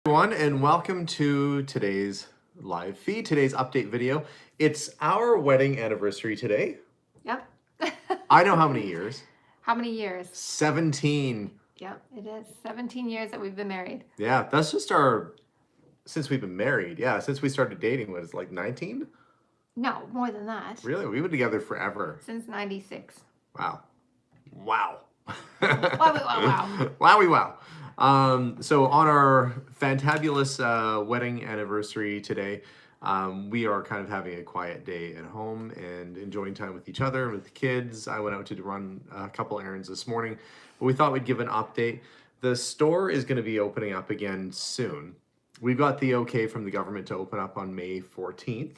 Everyone, and welcome to today's live feed, today's update video. It's our wedding anniversary today. Yep. I know how many years. How many years? 17. Yep, it is 17 years that we've been married. Yeah, that's just since we've been married. Yeah, since we started dating, was like 19? No, more than that. Really? We've been together forever. Since 96. Wow. Wow. Wow. Wowie wow. So on our fantabulous wedding anniversary today, we are kind of having a quiet day at home and enjoying time with each other, with the kids. I went out to run a couple errands this morning, but we thought we'd give an update. The store is going to be opening up again soon. We got the okay from the government to open up on May 14th,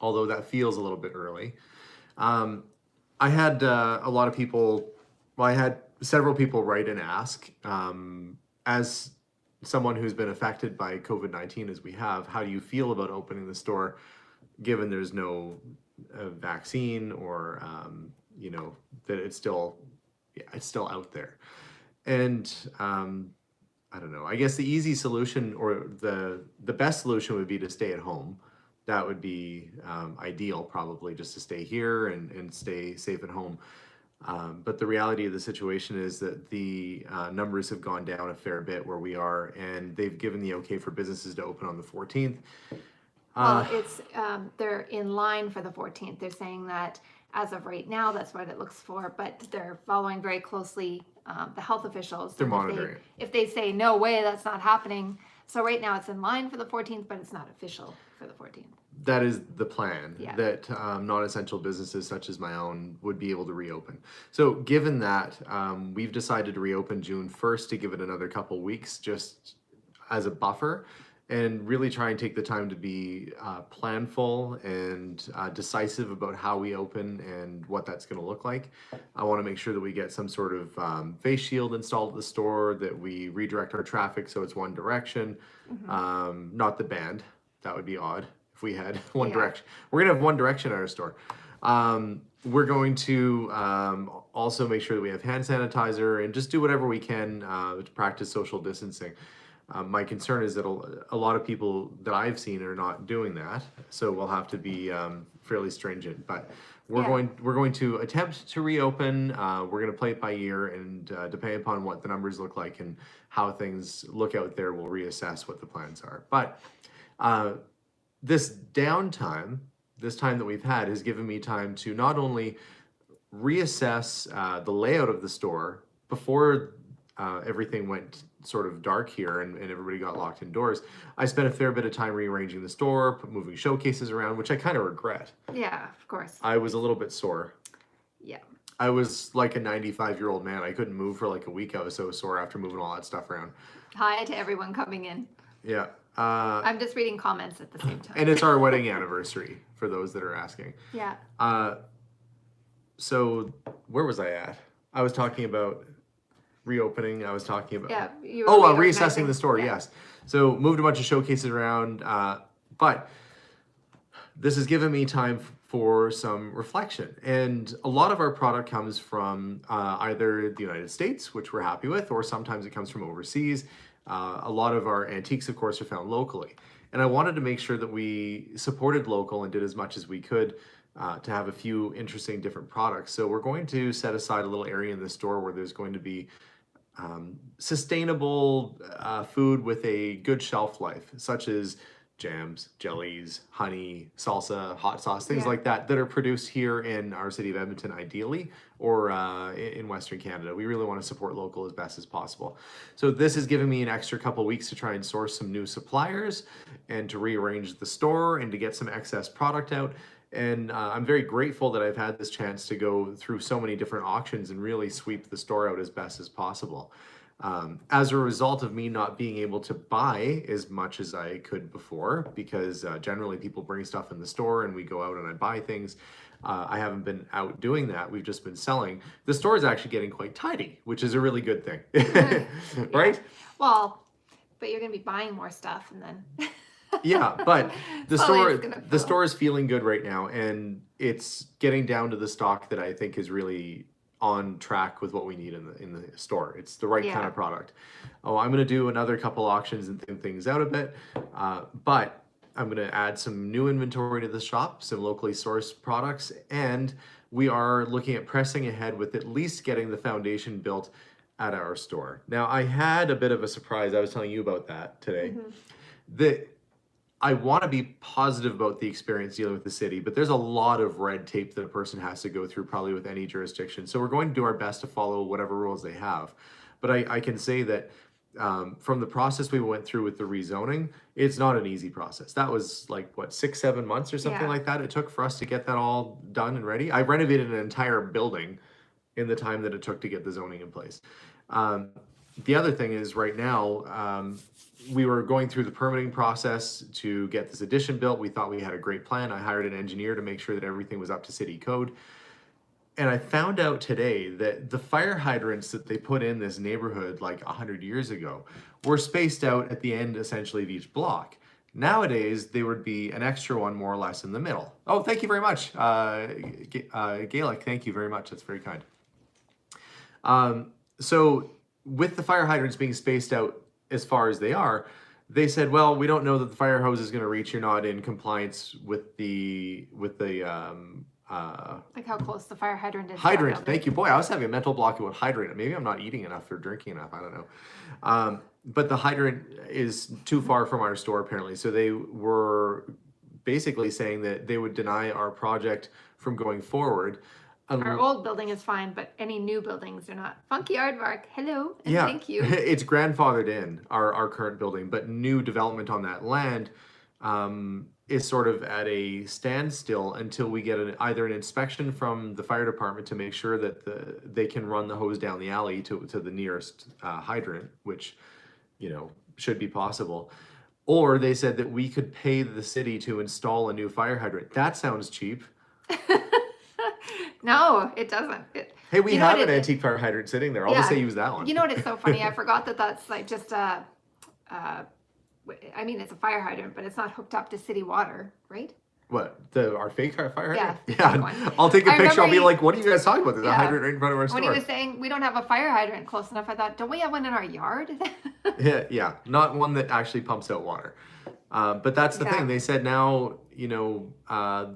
although that feels a little bit early. I had a lot of people, well, I had several people write and ask, as someone who's been affected by COVID-19 as we have, how do you feel about opening the store given there's no vaccine or, that it's still out there. And I don't know, I guess the easy solution or the best solution would be to stay at home. That would be ideal, probably, just to stay here and stay safe at home. But the reality of the situation is that the numbers have gone down a fair bit where we are, and they've given the okay for businesses to open on the 14th. Well, it's they're in line for the 14th. They're saying that as of right now, that's what it looks for, but they're following very closely the health officials. They're monitoring. If they say, no way, that's not happening. So right now it's in line for the 14th, but it's not official for the 14th. That is the plan, Yeah. that non-essential businesses such as my own would be able to reopen. So given that, we've decided to reopen June 1st to give it another couple weeks just as a buffer and really try and take the time to be planful and decisive about how we open and what that's going to look like. I want to make sure that we get some sort of face shield installed at the store, that we redirect our traffic so it's one direction, not the band. That would be odd if we had one direction. We're going to have one direction at our store. We're going to also make sure that we have hand sanitizer and just do whatever we can to practice social distancing. My concern is that a lot of people that I've seen are not doing that, so we'll have to be fairly stringent. But we're going to attempt to reopen. We're going to play it by ear, and depending upon what the numbers look like and how things look out there, we'll reassess what the plans are. But this downtime, this time that we've had, has given me time to not only reassess the layout of the store before everything went sort of dark here and everybody got locked indoors. I spent a fair bit of time rearranging the store, moving showcases around, which I kind of regret. Yeah, of course. I was a little bit sore. Yeah. I was like a 95-year-old man. I couldn't move for like a week. I was so sore after moving all that stuff around. Hi to everyone coming in. Yeah. I'm just reading comments at the same time. And it's our wedding anniversary, for those that are asking. Yeah. So where was I at? I was talking about reopening. I was talking about reassessing the store. Yeah. Yes. So moved a bunch of showcases around, but this has given me time for some reflection. And a lot of our product comes from either the United States, which we're happy with, or sometimes it comes from overseas. A lot of our antiques, of course, are found locally. And I wanted to make sure that we supported local and did as much as we could to have a few interesting different products. So we're going to set aside a little area in the store where there's going to be sustainable food with a good shelf life, such as jams, jellies, honey, salsa, hot sauce, things like that are produced here in our city of Edmonton, ideally, or in Western Canada. We really want to support local as best as possible. So this has given me an extra couple weeks to try and source some new suppliers and to rearrange the store and to get some excess product out. And I'm very grateful that I've had this chance to go through so many different auctions and really sweep the store out as best as possible. As a result of me not being able to buy as much as I could before, because generally people bring stuff in the store and we go out and I buy things. I haven't been out doing that. We've just been selling. The store is actually getting quite tidy, which is a really good thing, right? Well, but you're going to be buying more stuff and then... Yeah, but the store is feeling good right now, and it's getting down to the stock that I think is really on track with what we need in the store. It's the right kind Yeah. of product. Oh, I'm going to do another couple auctions and thin things out a bit, but I'm going to add some new inventory to the shop, some locally sourced products, and we are looking at pressing ahead with at least getting the foundation built at our store. Now, I had a bit of a surprise. I was telling you about that today. The I want to be positive about the experience dealing with the city, but there's a lot of red tape that a person has to go through, probably with any jurisdiction. So we're going to do our best to follow whatever rules they have. But I can say that from the process we went through with the rezoning, it's not an easy process. That was like, what, 6-7 months or something Yeah. like that it took for us to get that all done and ready. I renovated an entire building in the time that it took to get the zoning in place. The other thing is right now, we were going through the permitting process to get this addition built. We thought we had a great plan. I hired an engineer to make sure that everything was up to city code. And I found out today that the fire hydrants that they put in this neighborhood like 100 years ago were spaced out at the end essentially of each block. Nowadays, they would be an extra one more or less in the middle. Oh, thank you very much. Gaelic, thank you very much. That's very kind. So with the fire hydrants being spaced out as far as they are, they said, well, we don't know that the fire hose is going to reach. You're not in compliance with the Like how close the fire hydrant is. hydrant. Thank you. Boy, I was having a mental block about hydrant. Maybe I'm not eating enough or drinking enough. I don't know. But the hydrant is too far from our store apparently. So they were basically saying that they would deny our project from going forward. Our old building is fine, but any new buildings are not. Funky Aardvark, hello, and Yeah, thank you. it's grandfathered in our current building, but new development on that land is sort of at a standstill until we get either an inspection from the fire department to make sure that they can run the hose down the alley to the nearest hydrant, which, you know, should be possible. Or they said that we could pay the city to install a new fire hydrant. That sounds cheap. No, it doesn't. Hey, we have an antique fire hydrant sitting there. I'll just say use that one. You know what? It's so funny. I forgot that that's like just I mean, it's a fire hydrant, but it's not hooked up to city water, right? What, our fake fire hydrant? Yeah. I'll take a picture. I'll be he, like, what are you guys talking about? There's a hydrant right in front of our store. When he was saying we don't have a fire hydrant close enough, I thought, don't we have one in our yard? yeah, not one that actually pumps out water. But that's the thing. They said now, you know,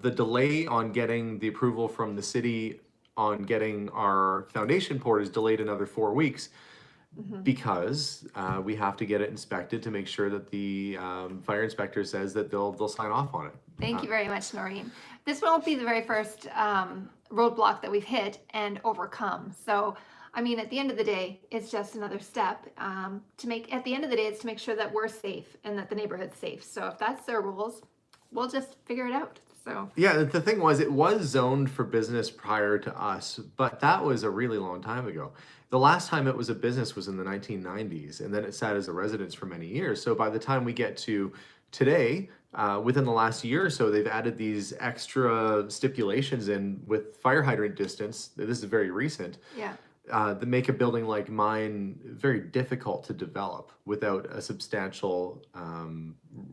the delay on getting the approval from the city on getting our foundation poured is delayed another 4 weeks because we have to get it inspected to make sure that the fire inspector says that they'll sign off on it. Thank you very much, Noreen. This won't be the very first roadblock that we've hit and overcome. So, I mean, at the end of the day, it's just another step to make. At the end of the day, it's to make sure that we're safe and that the neighborhood's safe. So, if that's their rules, we'll just figure it out. So yeah, the thing was, it was zoned for business prior to us, but that was a really long time ago. The last time it was a business was in the 1990s, and then it sat as a residence for many years. So by the time we get to today, within the last year or so, they've added these extra stipulations in with fire hydrant distance. This is very recent. Yeah. That make a building like mine very difficult to develop without a substantial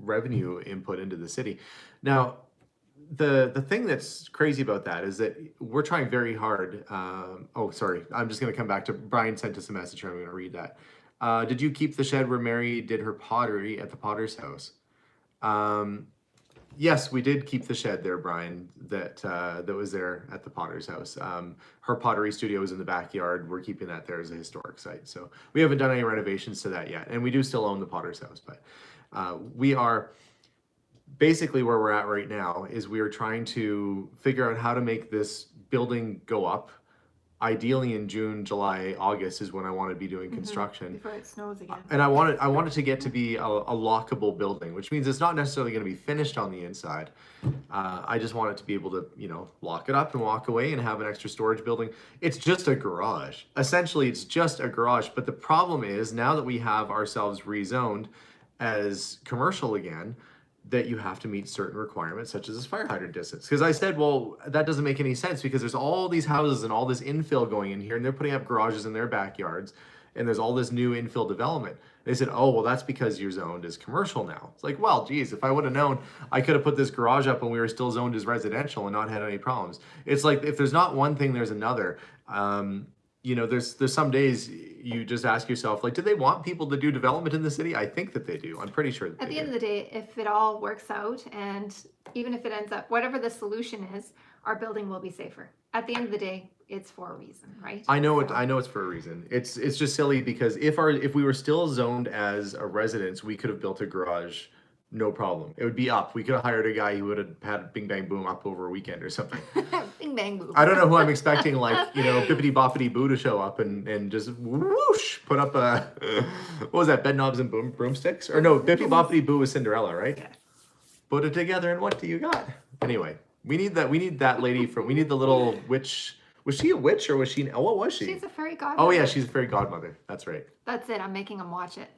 revenue input into the city. Now, the thing that's crazy about that is that we're trying very hard. Oh, sorry. I'm just going to come back to Brian sent us a message. I'm going to read that. Did you keep the shed where Mary did her pottery at the Potter's house? Yes, we did keep the shed there, Brian, that was there at the Potter's house. Her pottery studio is in the backyard. We're keeping that there as a historic site. So we haven't done any renovations to that yet. And we do still own the Potter's house, but we are basically where we're at right now is we are trying to figure out how to make this building go up. Ideally in June, July, August is when I want to be doing construction. Before it snows again. And I want it to get to be a lockable building, which means it's not necessarily going to be finished on the inside. I just want it to be able to, you know, lock it up and walk away and have an extra storage building. It's just a garage. Essentially, it's just a garage. But the problem is now that we have ourselves rezoned as commercial again, that you have to meet certain requirements such as this fire hydrant distance. Because I said, well, that doesn't make any sense because there's all these houses and all this infill going in here and they're putting up garages in their backyards and there's all this new infill development. They said, oh, well, that's because you're zoned as commercial now. It's like, well, geez, if I would have known, I could have put this garage up when we were still zoned as residential and not had any problems. It's like, if there's not one thing, there's another. You know, there's some days you just ask yourself, like, do they want people to do development in the city? I think that they do. I'm pretty sure that At they the end do. of the day, if it all works out, and even if it ends up, whatever the solution is, our building will be safer. At the end of the day, it's for a reason, right? I know it. So- I know it's for a reason. It's just silly because if we were still zoned as a residence, we could have built a garage, no problem. It would be up. We could have hired a guy who would have had Bing Bang Boom up over a weekend or something. Bing bang boom. I don't know who I'm expecting, like, you know, Bippity Boppity Boo to show up and just whoosh put up a what was that, bed knobs and broomsticks? Or no, Bippity Boppity Boo was Cinderella, right? Yes. Put it together and what do you got? Anyway, we need that lady from. We need the little witch. Was she a witch or was she? Oh, what was she? She's a fairy godmother. Oh yeah, she's a fairy godmother. That's right. That's it. I'm making them watch it.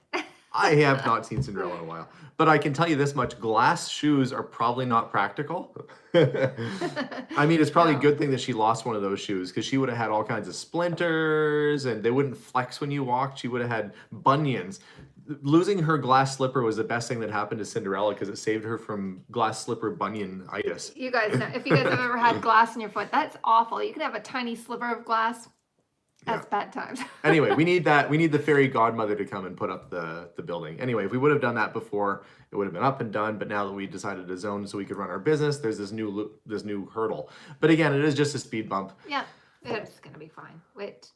I have not seen Cinderella in a while, but I can tell you this much: glass shoes are probably not practical. I mean, it's probably a good thing that she lost one of those shoes because she would have had all kinds of splinters, and they wouldn't flex when you walked. She would have had bunions. Losing her glass slipper was the best thing that happened to Cinderella because it saved her from glass slipper bunion-itis. You guys know, if you guys have ever had glass in your foot, that's awful. You can have a tiny sliver of glass. That's bad times. Anyway, we need the fairy godmother to come and put up the building. Anyway, if we would have done that before, it would have been up and done. But now that we decided to zone so we could run our business, there's this new hurdle. But again, it is just a speed bump. Yeah, it's gonna be fine. Wait,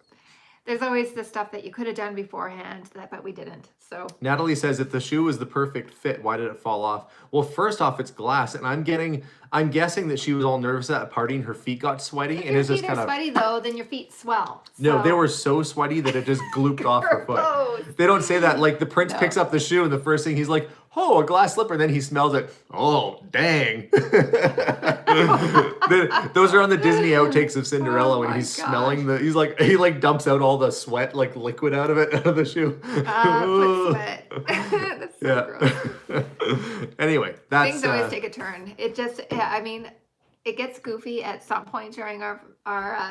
there's always the stuff that you could have done beforehand but we didn't. So Natalie says if the shoe was the perfect fit, why did it fall off? Well, first off, it's glass, and I'm guessing that she was all nervous at a party and her feet got sweaty, if and your it's just feet are kind of. sweaty though, then your feet swell. No, So- they were so sweaty that it just glooped off her foot. Gross. They don't say that. Like the prince No. picks up the shoe, and the first thing he's like, "Oh, a glass slipper." Then he smells it. Oh, dang! Those are on the Disney outtakes of Cinderella Oh when my he's gosh. smelling he like dumps out all the sweat, like liquid out of the shoe. Foot sweat. That's so gross. Anyway, that's Things always take a turn. It just, yeah, I mean, it gets goofy at some point during our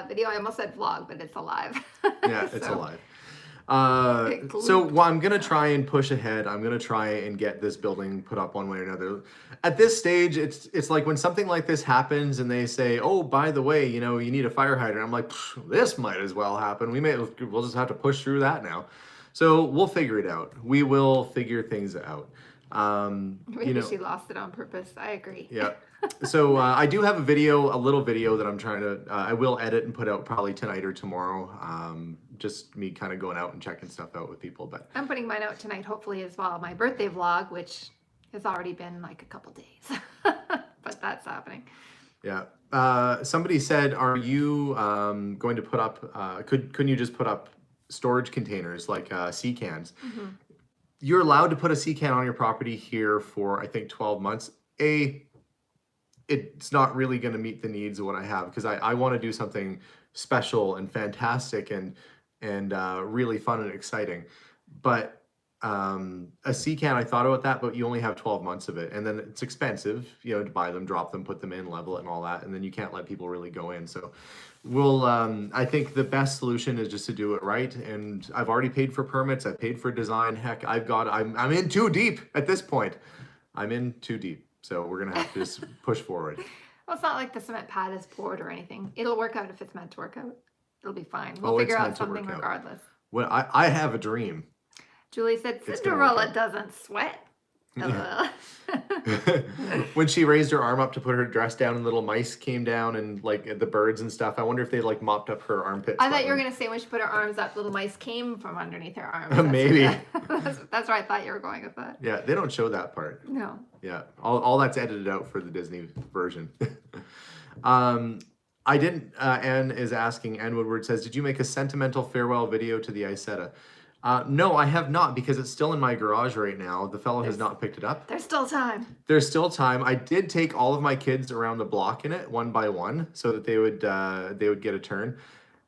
video. I almost said vlog, but it's alive. yeah, it's So, alive. It So glooped. well, I'm gonna try and push ahead. I'm gonna try and get this building put up one way or another. At this stage, it's like when something like this happens and they say, "Oh, by the way, you know, you need a fire hydrant." I'm like, this might as well happen. We'll just have to push through that now. So we'll figure it out. We will figure things out. Maybe You know, she lost it on purpose. I agree. yeah. So I do have a little video that I'm trying to, I will edit and put out probably tonight or tomorrow. Just me kind of going out and checking stuff out with people. But I'm putting mine out tonight, hopefully as well. My birthday vlog, which has already been like a couple days, but that's happening. yeah. Somebody said, are you going to put up, couldn't you just put up storage containers like sea cans? Mm-hmm. You're allowed to put a sea can on your property here for, I think, 12 months. It's not really going to meet the needs of what I have because I want to do something special and fantastic and really fun and exciting. But a sea can, I thought about that, but you only have 12 months of it. And then it's expensive, you know, to buy them, drop them, put them in, level it and all that. And then you can't let people really go in. So we'll, I think the best solution is just to do it right. And I've already paid for permits. I've paid for design. Heck, I'm in too deep at this point. I'm in too deep. So we're going to have to just push forward. Well, it's not like the cement pad is poured or anything. It'll work out if it's meant to work out. It'll be fine. We'll Oh, figure it's out meant to work something out. regardless. Well, I have a dream. Julie said It's gonna work Cinderella out. doesn't sweat. When she raised her arm up to put her dress down and little mice came down and like the birds and stuff, I wonder if they like mopped up her armpits. I thought you were going to say when she put her arms up, little mice came from underneath her arms. Maybe. That's where I thought you were going with that. Yeah, they don't show that part. No. Yeah, all that's edited out for the Disney version. I didn't, Anne is asking, Anne Woodward says, did you make a sentimental farewell video to the Isetta? No, I have not because it's still in my garage right now. The fellow has not picked it up. There's still time. There's still time. I did take all of my kids around the block in it one by one so that they would get a turn.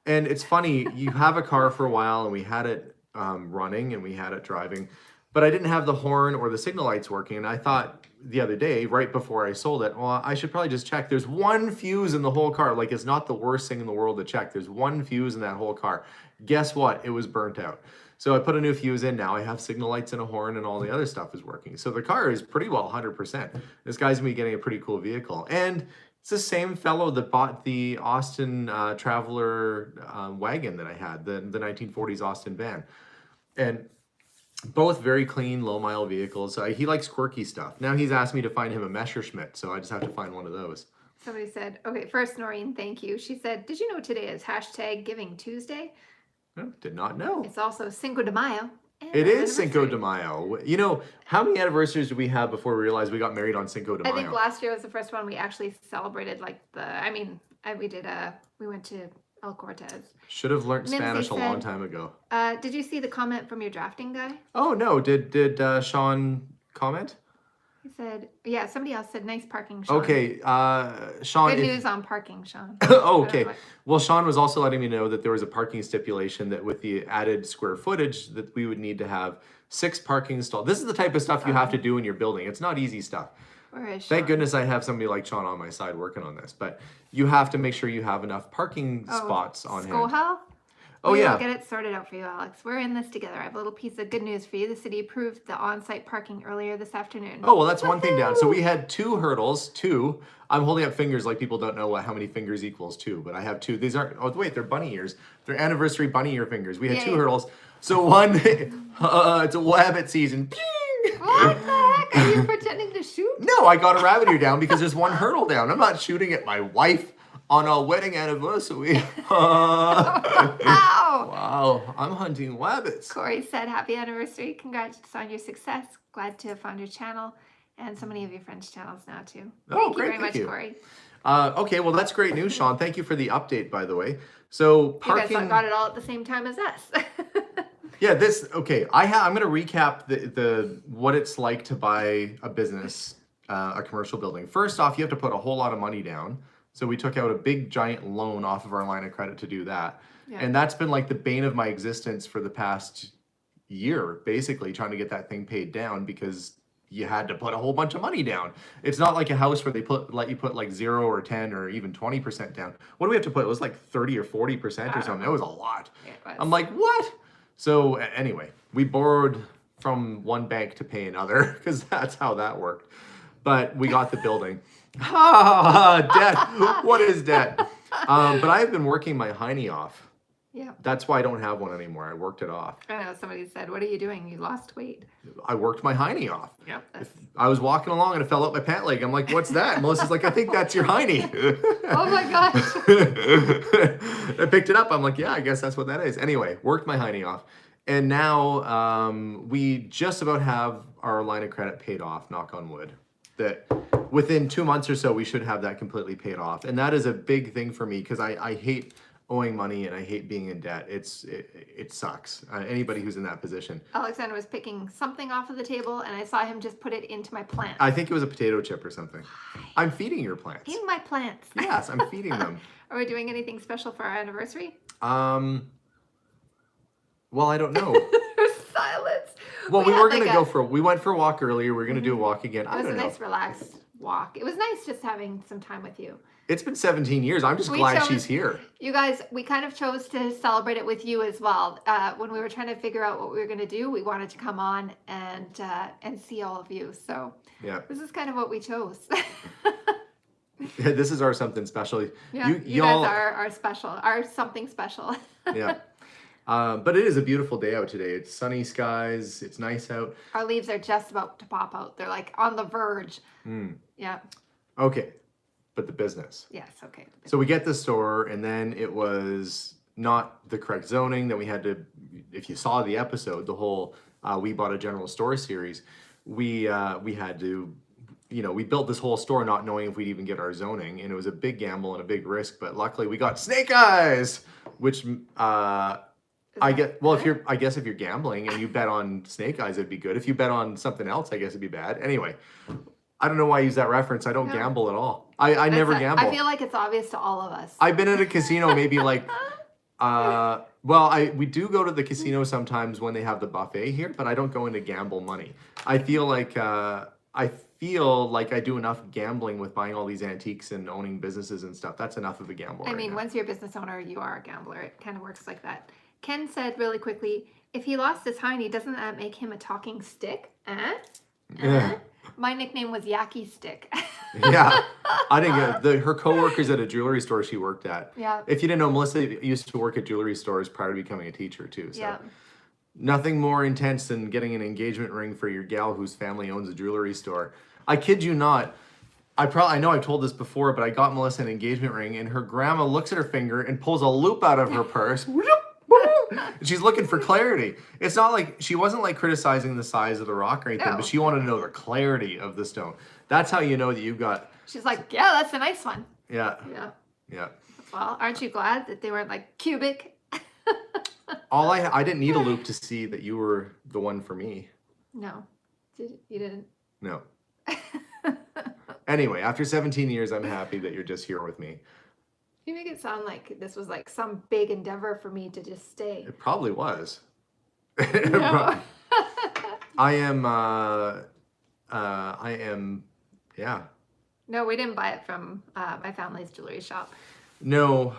And it's funny, you have a car for a while and we had it running and we had it driving, but I didn't have the horn or the signal lights working. And I thought the other day, right before I sold it, well, I should probably just check. There's one fuse in the whole car. Like, it's not the worst thing in the world to check. There's one fuse in that whole car. Guess what? It was burnt out. So I put a new fuse in. Now I have signal lights and a horn, and all the other stuff is working. So the car is pretty well 100%. This guy's gonna be getting a pretty cool vehicle. And it's the same fellow that bought the Austin Traveler wagon that I had, the 1940s Austin van. And both very clean, low mile vehicles. He likes quirky stuff. Now he's asked me to find him a Messerschmitt, so I just have to find one of those. Somebody said, okay, first, Noreen, thank you. She said, did you know today is hashtag Giving Tuesday? Oh, did not know. It's also Cinco de Mayo. It is Cinco de Mayo. You know, how many anniversaries did we have before we realized we got married on Cinco de Mayo? I think last year was the first one we actually celebrated, like we went to El Cortez. Should have learned Lindsay Spanish a long said, time ago. Did you see the comment from your drafting guy? Oh, no. Did Sean comment? He said, yeah, somebody else said, nice parking, Sean. Okay, Sean. Good news on parking, Sean. Oh, okay. Well, Sean was also letting me know that there was a parking stipulation that with the added square footage that we would need to have 6 parking stalls. This is the type of stuff you have to do in your building. It's not easy stuff. Where is Sean? Thank goodness I have somebody like Sean on my side working on this. But you have to make sure you have enough parking spots on hand. Skohal? Oh, yeah. We'll get it sorted out for you, Alex. We're in this together. I have a little piece of good news for you. The city approved the on-site parking earlier this afternoon. Oh, well, that's one thing down. So we had 2 hurdles, 2. I'm holding up fingers like people don't know how many fingers equals 2, but I have 2. These aren't, oh, wait, they're bunny ears. They're anniversary bunny ear fingers. We had 2 hurdles. So one, it's a rabbit season. What the heck? Are you pretending to shoot? No, I got a rabbit ear down because there's 1 hurdle down. I'm not shooting at my wife on our wedding anniversary. Wow. Wow, I'm hunting rabbits. Corey said, happy anniversary. Congrats on your success. Glad to have found your channel and so many of your friends' channels now too. Thank you very much, Corey. Okay, well, that's great news, Sean. Thank you for the update, by the way. So parking. You guys got it all at the same time as us. Yeah, okay. I'm going to recap the what it's like to buy a business, a commercial building. First off, you have to put a whole lot of money down. So we took out a big giant loan off of our line of credit to do that. Yeah. And that's been like the bane of my existence for the past year, basically trying to get that thing paid down because you had to put a whole bunch of money down. It's not like a house where they let you put like 0 or 10 or even 20% down. What do we have to put? It was like 30 or 40% or something. It was a lot. Yeah, I'm like, what? So anyway, we borrowed from one bank to pay another because that's how that worked. But we got the building. Debt. What is debt? But I've been working my hiney off. Yeah. That's why I don't have one anymore. I worked it off. I know somebody said, what are you doing? You lost weight. I worked my hiney off. Yep. I was walking along and it fell out my pant leg. I'm like, what's that? Melissa's like, I think that's your hiney. Oh my gosh. I picked it up. I'm like, yeah, I guess that's what that is. Anyway, worked my hiney off. And now we just about have our line of credit paid off, knock on wood. That within 2 months or so, we should have that completely paid off. And that is a big thing for me because I hate owing money and I hate being in debt. It sucks. Anybody who's in that position. Alexander was picking something off of the table and I saw him just put it into my plant. I think it was a potato chip or something. I'm feeding your plants. In my plants. Yes, I'm feeding them. Are we doing anything special for our anniversary? Well, I don't know. Silence. Well, we were going to we went for a walk earlier. We're going to do a walk again. It was a nice relaxed walk. It was nice just having some time with you. It's been 17 years. I'm just glad she's here. You guys, we kind of chose to celebrate it with you as well. When we were trying to figure out what we were going to do, we wanted to come on and see all of you. So yeah, this is kind of what we chose. Yeah, this is our something special. Yeah, you guys are special. Our something special. Yeah. But it is a beautiful day out today. It's sunny skies. It's nice out. Our leaves are just about to pop out. They're like on the verge. Yeah. Okay. But the business. Yes. Okay. So we get the store and then it was not the correct zoning. Then we had to, if you saw the episode, the whole We Bought a General Store series, we had to, we built this whole store not knowing if we'd even get our zoning. And it was a big gamble and a big risk. But luckily we got snake eyes, which... I guess if you're gambling and you bet on snake eyes, it'd be good. If you bet on something else, I guess it'd be bad. Anyway, I don't know why I use that reference. I don't gamble at all. I never gamble. I feel like it's obvious to all of us. I've been at a casino maybe like, we do go to the casino sometimes when they have the buffet here, but I don't go in to gamble money. I feel like I do enough gambling with buying all these antiques and owning businesses and stuff. That's enough of a gamble. I mean, once you're a business owner, you are a gambler. It kind of works like that. Ken said really quickly, if he lost his hiney, doesn't that make him a talking stick? Yeah. My nickname was Yaki Stick. Yeah, I didn't get her coworkers at a jewelry store she worked at. Yeah. If you didn't know, Melissa used to work at jewelry stores prior to becoming a teacher too. So Yeah. nothing more intense than getting an engagement ring for your gal whose family owns a jewelry store. I kid you not. I know I've told this before, but I got Melissa an engagement ring, and her grandma looks at her finger and pulls a loop out of her purse. She's looking for clarity. It's not like she wasn't like criticizing the size of the rock or anything, No. but she wanted to know the clarity of the stone. That's how you know that you've got. She's like, yeah, that's a nice one. Yeah. Yeah. Yeah. Well, aren't you glad that they weren't like cubic? I didn't need a loop to see that you were the one for me. No, you didn't. No. Anyway, after 17 years, I'm happy that you're just here with me. You make it sound like this was like some big endeavor for me to just stay. It probably was. No. I am, yeah. No, we didn't buy it from my family's jewelry shop. No,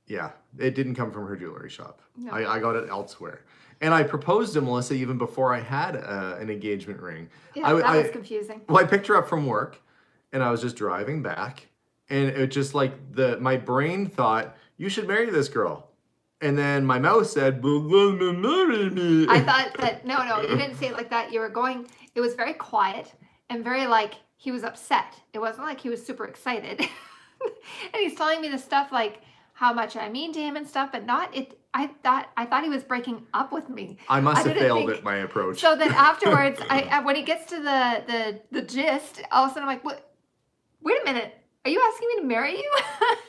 yeah, it didn't come from her jewelry shop. No. I got it elsewhere. And I proposed to Melissa even before I had an engagement ring. Yeah, that was confusing. Well, I picked her up from work, and I was just driving back, and it just like my brain thought, you should marry this girl. And then my mouth said, marry me. I thought that, no, you didn't say it like that. You were going, it was very quiet and very like, he was upset. It wasn't like he was super excited. And he's telling me the stuff like how much I mean to him and stuff, but not it. I thought he was breaking up with me. I must have failed think- at my approach. So then afterwards, when he gets to the gist, all of a sudden I'm like, what? Wait a minute. Are you asking me to marry you?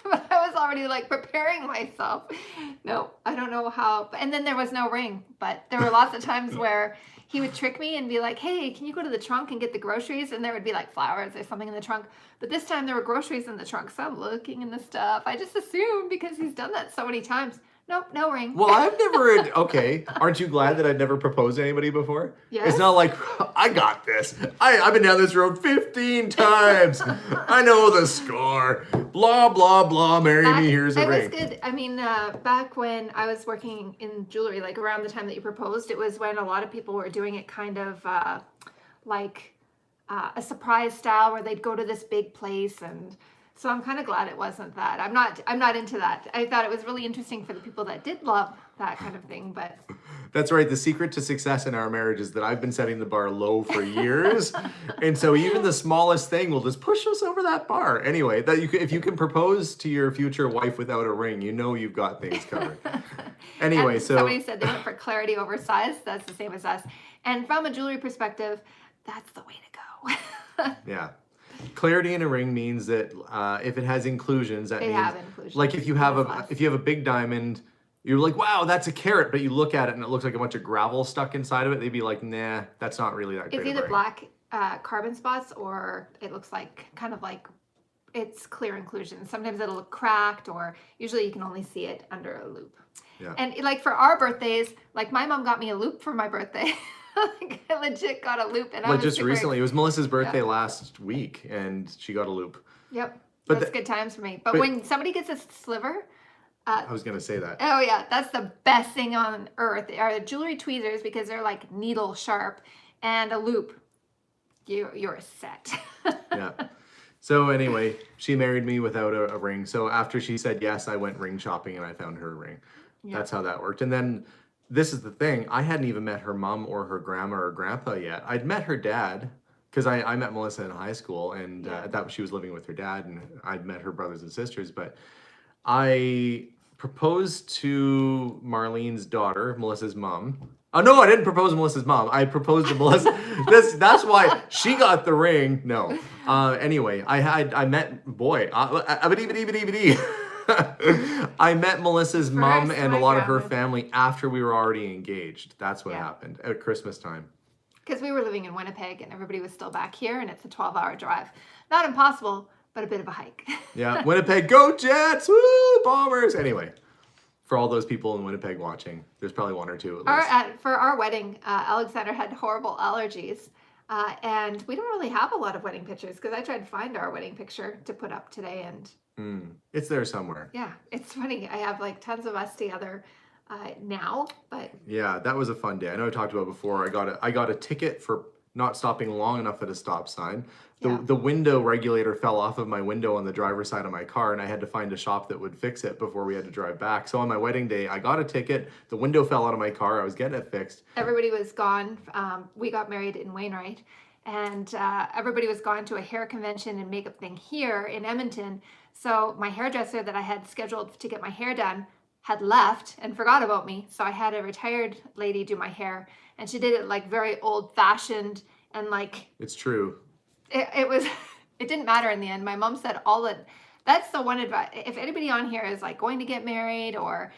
But I was already like preparing myself. No, I don't know how. And then there was no ring. But there were lots of times where he would trick me and be like, hey, can you go to the trunk and get the groceries? And there would be like flowers or something in the trunk. But this time there were groceries in the trunk. So I'm looking in the stuff. I just assumed because he's done that so many times. Nope, no ring. Well, I've never, okay. Aren't you glad that I've never proposed to anybody before? Yes. It's not like, I got this. I've been down this road 15 times. I know the score. Blah, blah, blah. Marry me. Here's a it ring. was good. I mean, back when I was working in jewelry, like around the time that you proposed, it was when a lot of people were doing it kind of like a surprise style where they'd go to this big place, and so I'm kind of glad it wasn't that. I'm not into that. I thought it was really interesting for the people that did love that kind of thing, but That's right. The secret to success in our marriage is that I've been setting the bar low for years. And so even the smallest thing will just push us over that bar. Anyway, if you can propose to your future wife without a ring, you know you've got things covered. Anyway, and so somebody said they went for clarity over size. That's the same as us. And from a jewelry perspective, that's the way to go. yeah. Clarity in a ring means that if it has inclusions, that They means have inclusions. like if you have It is a less. if you have a big diamond, you're like, wow, that's a carat, but you look at it and it looks like a bunch of gravel stuck inside of it. They'd be like, nah, that's not really that great. It's of a either ring. black carbon spots or it looks like kind of like it's clear inclusion. Sometimes it'll look cracked, or usually you can only see it under a loop. Yeah. And like for our birthdays, like my mom got me a loop for my birthday. Like I legit got a loop, and I Like was just super recently, it was Melissa's birthday last week, and she got a loop. Yep, But that's good times for me. But but- when somebody gets a sliver, I was gonna say that. oh yeah, that's the best thing on earth. Are the jewelry tweezers, because they're like needle sharp, and a loop. You're set. Yeah. So anyway, she married me without a ring. So after she said yes, I went ring shopping and I found her a ring. Yeah. That's how that worked. And then this is the thing. I hadn't even met her mom or her grandma or grandpa yet. I'd met her dad because I met Melissa in high school, and Yeah. that she was living with her dad, and I'd met her brothers and sisters. But I proposed to Marlene's daughter, Melissa's mom. Oh no, I didn't propose to Melissa's mom. I proposed to Melissa. That's why she got the ring. No. Anyway, I met I met Melissa's mom First, and a my lot of her grandma. family after we were already engaged. That's what Yeah. happened at Christmas time. Because we were living in Winnipeg and everybody was still back here, and it's a 12-hour drive. Not impossible, but a bit of a hike. Yeah, Winnipeg, go Jets! Woo, Bombers! Anyway, for all those people in Winnipeg watching, there's probably one or two at least. For our wedding, Alexander had horrible allergies, and we don't really have a lot of wedding pictures because I tried to find our wedding picture to put up today, and It's there somewhere. yeah, it's funny. I have like tons of us together, now, but Yeah, that was a fun day. I know I talked about before. I got a ticket for not stopping long enough at a stop sign. yeah. The window regulator fell off of my window on the driver's side of my car, and I had to find a shop that would fix it before we had to drive back. So on my wedding day, I got a ticket. The window fell out of my car. I was getting it fixed. Everybody was gone. We got married in Wainwright, and everybody was gone to a hair convention and makeup thing here in Edmonton. So my hairdresser that I had scheduled to get my hair done had left and forgot about me. So I had a retired lady do my hair, and she did it like very old fashioned, and like It's true. it was it didn't matter in the end. My mom said that's the one advice. If anybody on here is like going to get married, or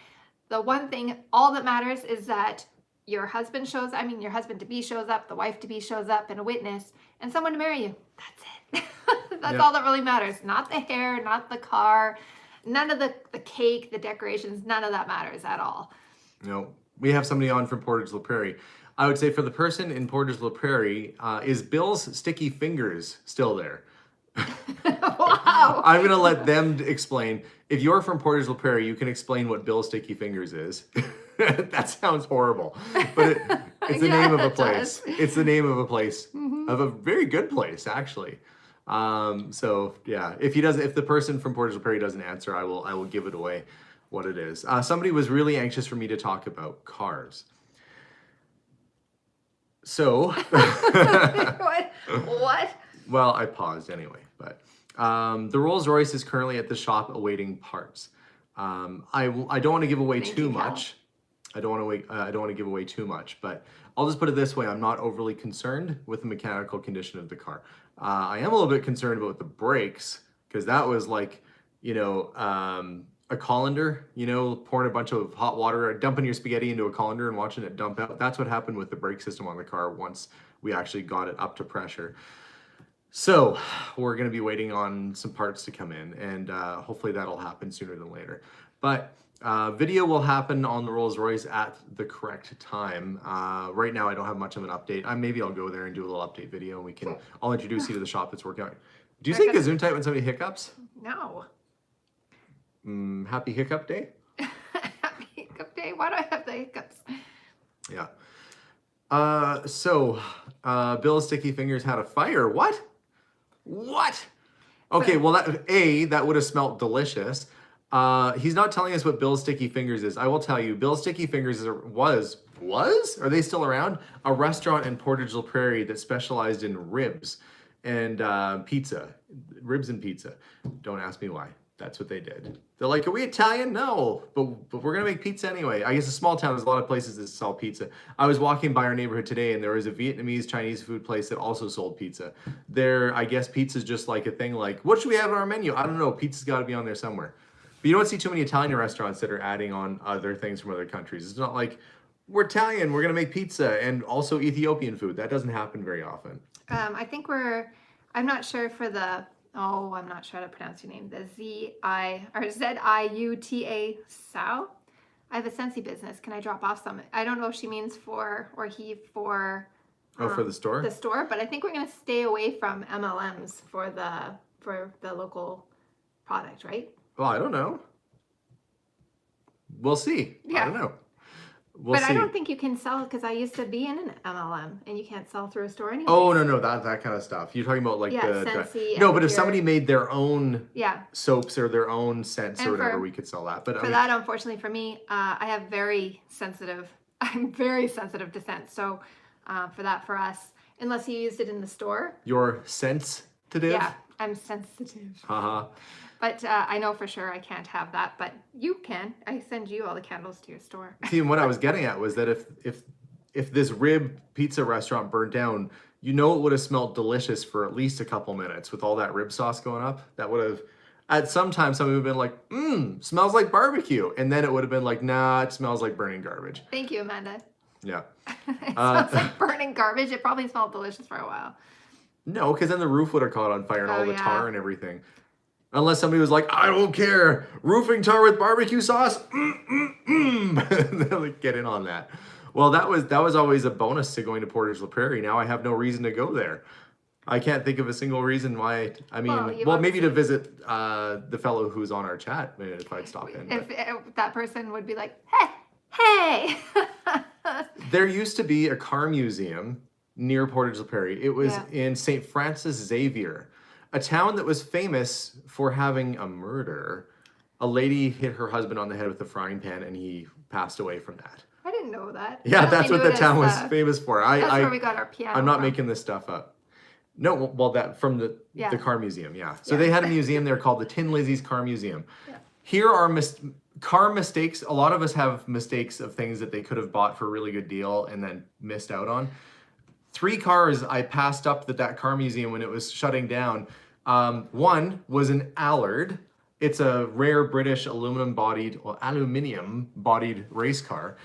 the one thing, all that matters is that your husband your husband to be shows up, the wife to be shows up, and a witness, and someone to marry you. That's it. That's Yeah. all that really matters. Not the hair, not the car, none of the cake, the decorations, none of that matters at all. We have somebody on from Portage La Prairie. I would say for the person in Portage La Prairie, is Bill's sticky fingers still there? Wow. I'm going to let them explain. If you're from Portage La Prairie, you can explain what Bill's Sticky Fingers is. That sounds horrible, but it's the Yeah, name of a it place. does. It's the name of a place, Mhm. of a very good place, actually. So yeah, if the person from Portage La Prairie doesn't answer, I will give it away what it is. Somebody was really anxious for me to talk about cars. So, What? well, I paused anyway, but the Rolls Royce is currently at the shop awaiting parts. I don't want to give away Thank too you, Cal. much. I don't want to give away too much, but I'll just put it this way: I'm not overly concerned with the mechanical condition of the car. I am a little bit concerned about the brakes, because that was like, a colander, pouring a bunch of hot water, dumping your spaghetti into a colander and watching it dump out. That's what happened with the brake system on the car once we actually got it up to pressure. So we're going to be waiting on some parts to come in, and hopefully that'll happen sooner than later. But video will happen on the Rolls Royce at the correct time. Right now I don't have much of an update. Maybe I'll go there and do a little update video, and I'll introduce you to the shop that's working out. Do you say Gesundheit when somebody hiccups? No. Happy hiccup day? Happy hiccup day. Why do I have the hiccups? Yeah. So Bill's Sticky Fingers had a fire. What? Okay, well that would have smelled delicious. He's not telling us what Bill's Sticky Fingers is. I will tell you, Bill's Sticky Fingers are they still around? A restaurant in Portage La Prairie that specialized in ribs and pizza. Ribs and pizza. Don't ask me why. That's what they did. They're like, are we Italian? No, but we're gonna make pizza anyway. I guess a small town, there's a lot of places that sell pizza. I was walking by our neighborhood today, and there was a Vietnamese Chinese food place that also sold pizza. I guess pizza's just like a thing. Like, what should we have on our menu? I don't know. Pizza's got to be on there somewhere. But you don't see too many Italian restaurants that are adding on other things from other countries. It's not like, we're Italian, we're gonna make pizza and also Ethiopian food. That doesn't happen very often. I think I'm not sure for the, I'm not sure how to pronounce your name. The Ziuta Sao. I have a Scentsy business. Can I drop off some? I don't know if she means for or he for. For the store? The store, but I think we're going to stay away from MLMs for the local product, right? Well, I don't know. We'll see. Yeah. I don't know. We'll But see. I don't think you can sell, because I used to be in an MLM, and you can't sell through a store anymore. Oh, no, that kind of stuff. You're talking about like Scentsy. No, but if Everpure. somebody made their own Yeah. soaps or their own scents And or whatever, for- we could sell that. But I For mean, that, unfortunately for me, I'm very sensitive to scent. So for us, unless you used it in the store, you're sensitive? yeah, I'm sensitive. Haha. But I know for sure I can't have that, but you can. I send you all the candles to your store. See, and what I was getting at was that if this rib pizza restaurant burnt down, it would have smelled delicious for at least a couple minutes with all that rib sauce going up. That would have, at some time, somebody would have been like, smells like barbecue. And then it would have been like, nah, it smells like burning garbage. Thank you, Amanda. Yeah. It smells like burning garbage. It probably smelled delicious for a while. No, because then the roof would have caught on fire and all the yeah. tar and everything. Unless somebody was like, I don't care, roofing tar with barbecue sauce, They'll like, get in on that. Well, that was always a bonus to going to Portage La Prairie. Now I have no reason to go there. I can't think of a single reason why. I mean, Well, maybe to visit the fellow who's on our chat, if I'd stop in. If that person would be like, hey, Hey. There used to be a car museum near Portage la Prairie. It was Yeah. in St. Francis Xavier, a town that was famous for having a murder. A lady hit her husband on the head with a frying pan and he passed away from that. I didn't know that. Yeah, I only that's what knew the it town was as famous for. that's where we got our I'm piano not from. making this stuff up. No, well, that from the Yeah. car museum, yeah. So Yeah. they had a museum there called the Tin Lizzie's Car Museum. Yeah. Here are car mistakes. A lot of us have mistakes of things that they could have bought for a really good deal and then missed out on. 3 cars I passed up that car museum when it was shutting down. One was an Allard. It's a rare British aluminium bodied race car.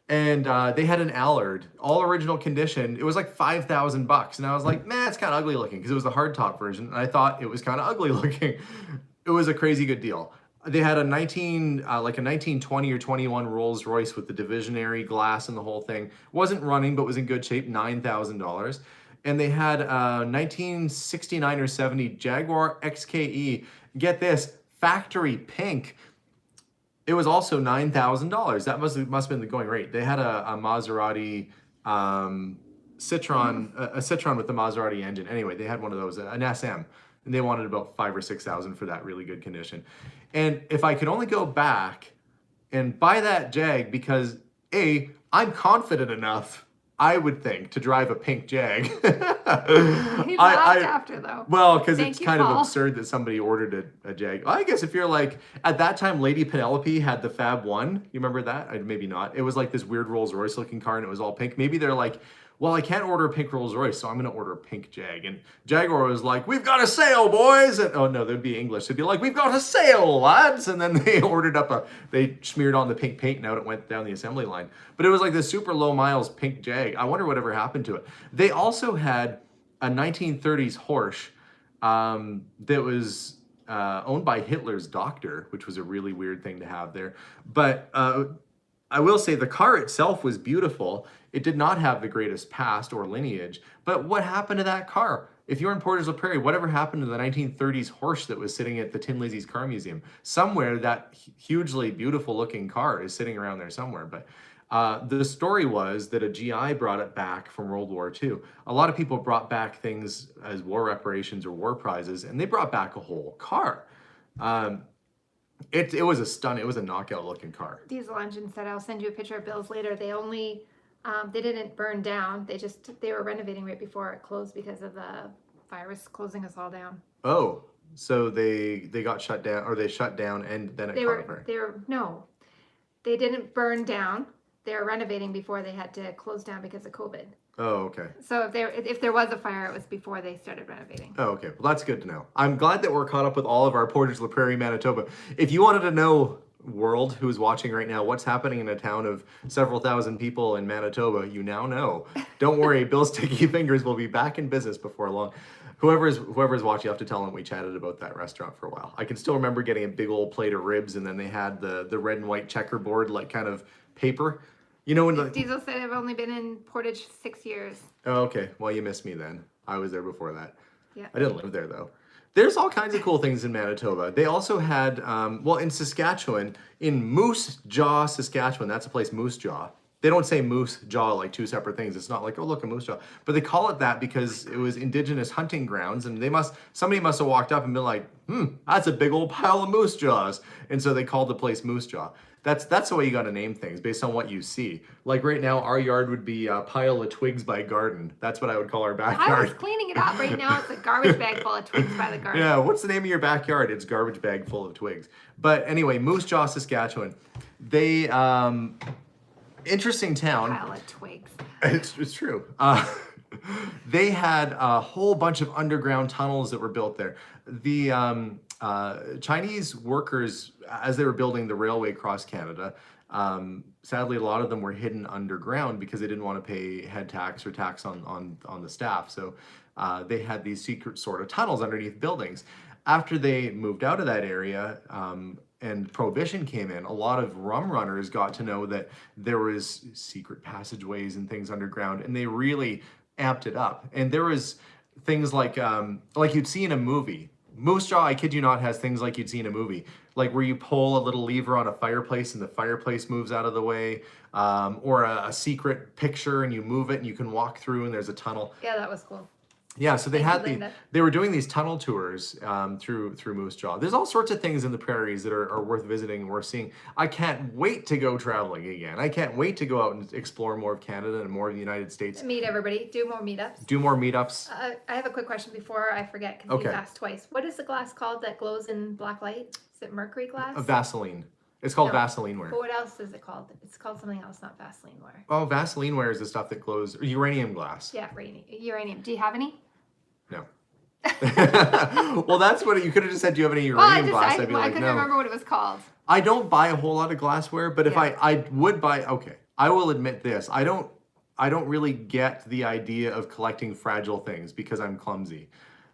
And they had an Allard, all original condition. It was like $5,000, and I was like, man, it's kind of ugly looking because it was the hardtop version, and I thought it was kind of ugly looking. It was a crazy good deal. They had a 1920 or 21 Rolls Royce with the divisionary glass and the whole thing. Wasn't running, but was in good shape, $9,000. And they had a 1969 or 70 Jaguar XKE. Get this, factory pink. It was also $9,000. That must have been the going rate. They had a Maserati Citroen, a Citroen with the Maserati engine. Anyway, they had one of those, an SM, and they wanted about 5,000 or 6,000 for that really good condition. And if I could only go back and buy that Jag, because I'm confident enough, I would think, to drive a pink Jag. He laughed after though. Well, because Thank it's you, kind of Paul. absurd that somebody ordered a Jag. I guess if you're like, at that time, Lady Penelope had the Fab One. You remember that? Maybe not. It was like this weird Rolls Royce looking car and it was all pink. Maybe they're like, well, I can't order a pink Rolls Royce, so I'm going to order a pink Jag. And Jaguar was like, we've got a sale, boys. And, oh, no, they'd be English. They'd be like, we've got a sale, lads. And then they ordered they smeared on the pink paint and out it went down the assembly line. But it was like this super low miles pink Jag. I wonder whatever happened to it. They also had a 1930s Porsche that was owned by Hitler's doctor, which was a really weird thing to have there. But I will say the car itself was beautiful. It did not have the greatest past or lineage. But what happened to that car? If you're in Portage la Prairie, whatever happened to the 1930s Porsche that was sitting at the Tin Lizzie's Car Museum? Somewhere that hugely beautiful looking car is sitting around there somewhere. But the story was that a GI brought it back from World War II. A lot of people brought back things as war reparations or war prizes, and they brought back a whole car. It was a knockout looking car. Diesel engine said, I'll send you a picture of Bill's later. They only, they didn't burn down. They were renovating right before it closed because of the virus closing us all down. Oh, so they got shut down, or they shut down and then it caught fire. No, they didn't burn down. They were renovating before they had to close down because of COVID. Oh, okay. So if there was a fire, it was before they started renovating. Oh, okay. Well, that's good to know. I'm glad that we're caught up with all of our Portage la Prairie, Manitoba. If you wanted to know, world who's watching right now, what's happening in a town of several thousand people in Manitoba, you now know. Don't worry, Bill's Sticky Fingers will be back in business before long. Whoever's watching, you have to tell them we chatted about that restaurant for a while. I can still remember getting a big old plate of ribs, and then they had the red and white checkerboard, like kind of paper. You know when Diesel said I've only been in Portage 6 years. Oh, okay. Well, you missed me then. I was there before that. Yeah. I didn't live there though. There's all kinds of cool things in Manitoba. They also had, in Saskatchewan, in Moose Jaw, Saskatchewan, that's a place, Moose Jaw. They don't say Moose Jaw like two separate things. It's not like, oh, look, a Moose Jaw. But they call it that because it was indigenous hunting grounds, and somebody must have walked up and been like, that's a big old pile of moose jaws. And so they called the place Moose Jaw. That's the way you got to name things, based on what you see. Like right now, our yard would be a pile of twigs by garden. That's what I would call our backyard. I was cleaning it up. Right now, it's a garbage bag full of twigs by the garden. Yeah, what's the name of your backyard? It's garbage bag full of twigs. But anyway, Moose Jaw, Saskatchewan. They, interesting town. Pile of twigs. It's true. They had a whole bunch of underground tunnels that were built there. The Chinese workers, as they were building the railway across Canada, sadly, a lot of them were hidden underground because they didn't want to pay head tax or tax on the staff. So they had these secret sort of tunnels underneath buildings. After they moved out of that area, and Prohibition came in, a lot of rum runners got to know that there was secret passageways and things underground, and they really amped it up. And there was things like you'd see in a movie. Moose Jaw, I kid you not, has things like you'd see in a movie, like where you pull a little lever on a fireplace and the fireplace moves out of the way, or a secret picture and you move it and you can walk through and there's a tunnel. Yeah, that was cool. Yeah, so Thank you, Linda. they were doing these tunnel tours through Moose Jaw. There's all sorts of things in the prairies that are worth visiting and worth seeing. I can't wait to go traveling again. I can't wait to go out and explore more of Canada and more of the United States. Meet everybody. Do more meetups. Do more meetups. I have a quick question before I forget because Okay. you've asked twice. What is the glass called that glows in black light? Is it mercury glass? Vaseline. It's called No. Vaseline ware. But what else is it called? It's called something else, not Vaseline ware. Oh, Vaseline ware is the stuff that glows. Uranium glass. Yeah, uranium. Do you have any? No. Well, that's what you could have just said. Do you have any Well, uranium glass? I'd be I like, couldn't no. remember what it was called. I don't buy a whole lot of glassware, but if Yeah. I would buy, okay, I will admit this. I don't really get the idea of collecting fragile things because I'm clumsy.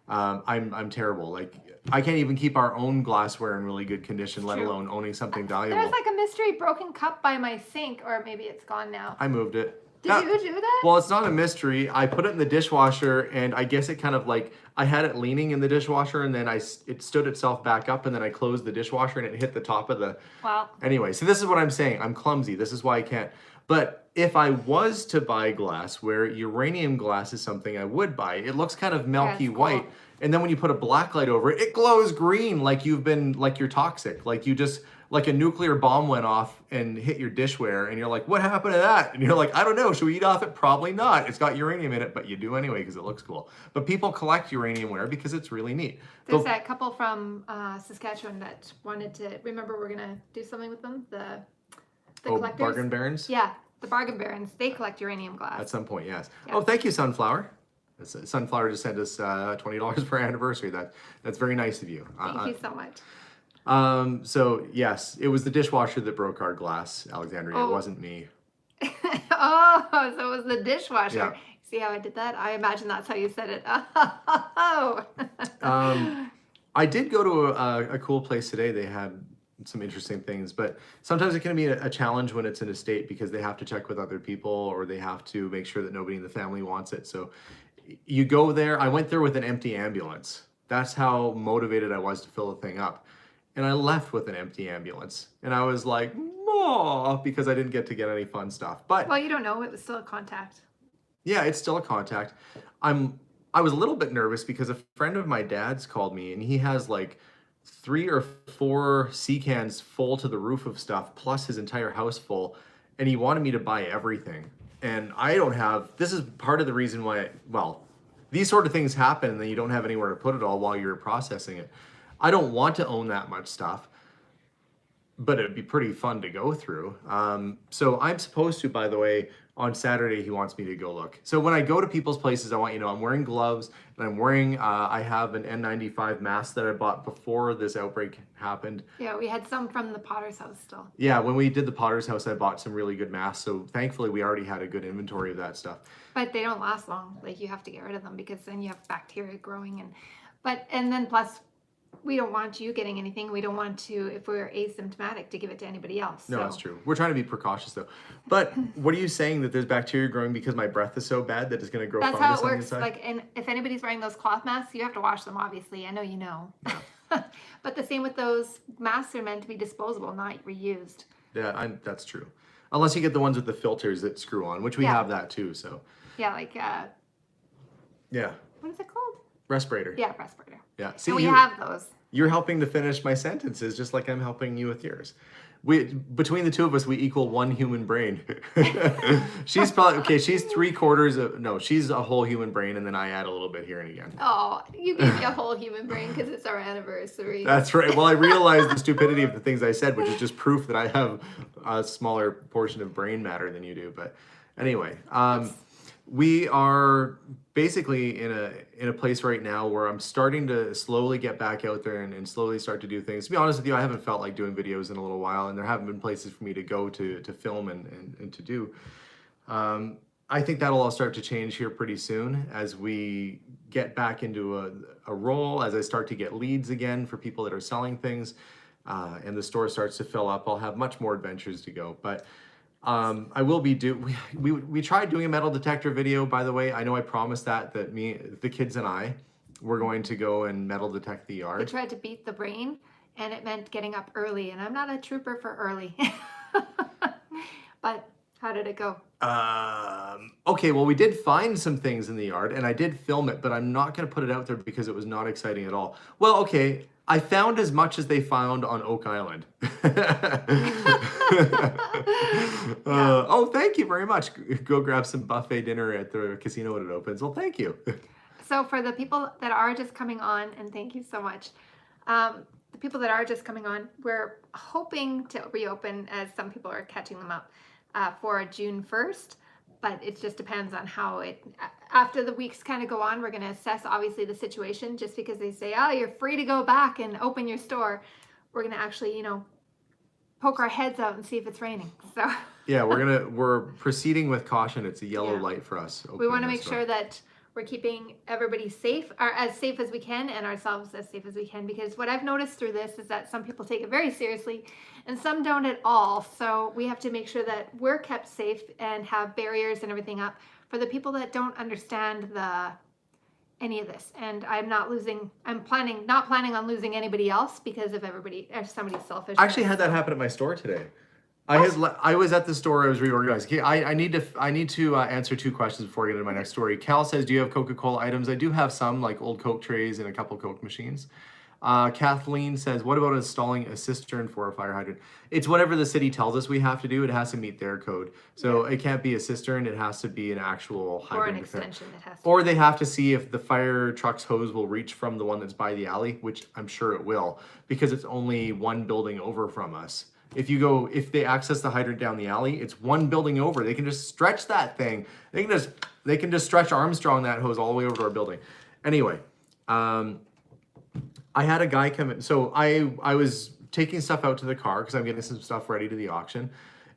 I'm terrible. Like I can't even keep our own glassware in really good condition, let True. alone owning something valuable. There's like a mystery broken cup by my sink, or maybe it's gone now. I moved it. Did you do that? Well, it's not a mystery. I put it in the dishwasher, and I guess it kind of like I had it leaning in the dishwasher, and then it stood itself back up, and then I closed the dishwasher, and it hit the top of the. Wow. Anyway, so this is what I'm saying. I'm clumsy. This is why I can't. But if I was to buy glassware, uranium glass is something I would buy. It looks kind of milky it's cool. white, and then when you put a black light over it, it glows green, like you're toxic, like you just. Like a nuclear bomb went off and hit your dishware, and you're like, what happened to that? And you're like, I don't know. Should we eat off it? Probably not. It's got uranium in it, but you do anyway because it looks cool. But people collect uranium ware because it's really neat. There's that couple from Saskatchewan that wanted to. Remember, we're gonna do something with them. The collectors. Bargain Barons? Yeah, the bargain barons. They collect uranium glass. At some point, yes. Yeah. Oh, thank you, Sunflower. Sunflower just sent us $20 for our anniversary. That's very nice of you. Thank you so much. So yes, it was the dishwasher that broke our glass, Alexandria. Oh. It wasn't me. Oh, so it was the dishwasher. Yeah. See how I did that? I imagine that's how you said it. Oh. I did go to a cool place today. They had some interesting things, but sometimes it can be a challenge when it's an estate because they have to check with other people or they have to make sure that nobody in the family wants it. So you go there. I went there with an empty ambulance. That's how motivated I was to fill the thing up. And I left with an empty ambulance. And I was like, oh, because I didn't get to get any fun stuff. But Well, you don't know. It was still a contact. yeah, it's still a contact. I was a little bit nervous because a friend of my dad's called me and he has like 3 or 4 sea cans full to the roof of stuff, plus his entire house full. And he wanted me to buy everything. And I don't have, this is part of the reason why, well, these sort of things happen and then you don't have anywhere to put it all while you're processing it. I don't want to own that much stuff, but it'd be pretty fun to go through. So I'm supposed to, by the way, on Saturday, he wants me to go look. So when I go to people's places, I want you to know I'm wearing gloves and I'm wearing, I have an N95 mask that I bought before this outbreak happened. Yeah, we had some from the Potter's house still. Yeah, when we did the Potter's house, I bought some really good masks. So thankfully we already had a good inventory of that stuff. But they don't last long. Like you have to get rid of them because then you have bacteria growing and then plus we don't want you getting anything. We don't want to, if we're asymptomatic, to give it to anybody else. No, so. that's true. We're trying to be precautious though. But what are you saying, that there's bacteria growing because my breath is so bad that it's going to grow That's fungus how it on the works. inside? Like, and if anybody's wearing those cloth masks, you have to wash them, obviously. I know you know. But the same with those masks are meant to be disposable, not reused. Yeah, that's true. Unless you get the ones with the filters that screw on, which we Yeah. have that too. So Yeah, like, yeah, what is it called? respirator. Yeah, respirator. Yeah. See, And we have those. you're helping to finish my sentences just like I'm helping you with yours. Between the two of us, we equal one human brain. She's probably, okay, she's 3/4 of, no, she's a whole human brain, and then I add a little bit here and again. Oh, you gave me a whole human brain because it's our anniversary. That's right. Well, I realized the stupidity of the things I said, which is just proof that I have a smaller portion of brain matter than you do. But anyway, we are basically in a place right now where I'm starting to slowly get back out there and slowly start to do things. To be honest with you, I haven't felt like doing videos in a little while, and there haven't been places for me to go to film and to do. I think that'll all start to change here pretty soon as we get back into a role, as I start to get leads again for people that are selling things, and the store starts to fill up. I'll have much more adventures to go. But I will be we tried doing a metal detector video, by the way. I know I promised that the kids and I, we're going to go and metal detect the They yard. tried to beat the brain, and it meant getting up early, and I'm not a trooper for early. But how did it go? Okay, well, we did find some things in the yard, and I did film it, but I'm not going to put it out there because it was not exciting at all. Well, okay, I found as much as they found on Oak Island. Oh, thank you very much. Go grab some buffet dinner at the casino when it opens. Well, thank you. So for the people that are just coming on, and thank you so much, the people that are just coming on, we're hoping to reopen, as some people are catching them up, for June 1st, but it just depends on how it, after the weeks kind of go on, we're going to assess obviously the situation. Just because they say, oh, you're free to go back and open your store, we're going to actually, you know, poke our heads out and see if it's raining. So Yeah, we're proceeding with caution. It's a yellow Yeah. light for us. we want to opening make this store. sure that we're keeping everybody safe, or as safe as we can, and ourselves as safe as we can, because what I've noticed through this is that some people take it very seriously and some don't at all. So we have to make sure that we're kept safe and have barriers and everything up for the people that don't understand any of this. And I'm not planning on losing anybody else because of if somebody's selfish. I actually had that happen at my store today. I was at the store. I was reorganized. Okay, I need to answer two questions before I get into my next story. Cal says, "Do you have Coca-Cola items?" I do have some, like old Coke trays and a couple Coke machines. Kathleen says, "What about installing a cistern for a fire hydrant?" It's whatever the city tells us we have to do. It has to meet their code. So it can't be a cistern. It has to be an actual or an hydrant. extension that has to. Or they have to see if the fire truck's hose will reach from the one that's by the alley, which I'm sure it will, because it's only one building over from us. If they access the hydrant down the alley, it's one building over. They can just stretch that thing. They can just stretch Armstrong that hose all the way over to our building. Anyway, I had a guy come in. So I was taking stuff out to the car because I'm getting some stuff ready to the auction,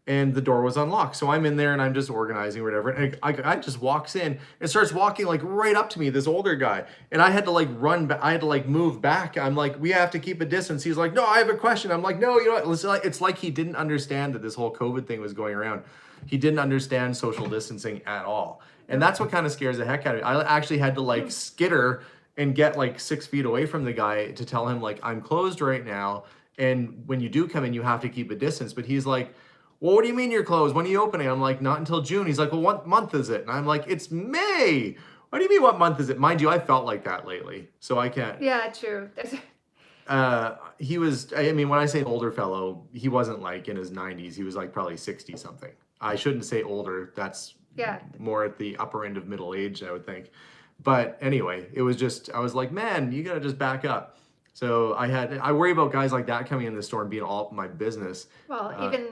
and the door was unlocked. So I'm in there and I'm just organizing or whatever. And I just walks in and starts walking like right up to me, this older guy. And I had to like run back. I had to like move back. I'm like, we have to keep a distance. He's like, no, I have a question. I'm like, no, you know what? It's like he didn't understand that this whole COVID thing was going around. He didn't understand social distancing at all. And that's what kind of scares the heck out of me. I actually had to like skitter and get like 6 feet away from the guy to tell him like, I'm closed right now. And when you do come in, you have to keep a distance. But he's like, well, what do you mean you're closed? When are you opening? I'm like, not until June. He's like, well, what month is it? And I'm like, it's May. What do you mean, what month is it? Mind you, I felt like that lately, so I can't. Yeah, true. He was, I mean, when I say an older fellow, he wasn't like in his 90s. He was like probably 60 something. I shouldn't say older. That's more at the upper end of middle age, I would think. But anyway, it was just, I was like, man, you got to just back up. So I worry about guys like that coming in the store and being all up in my business. Well, even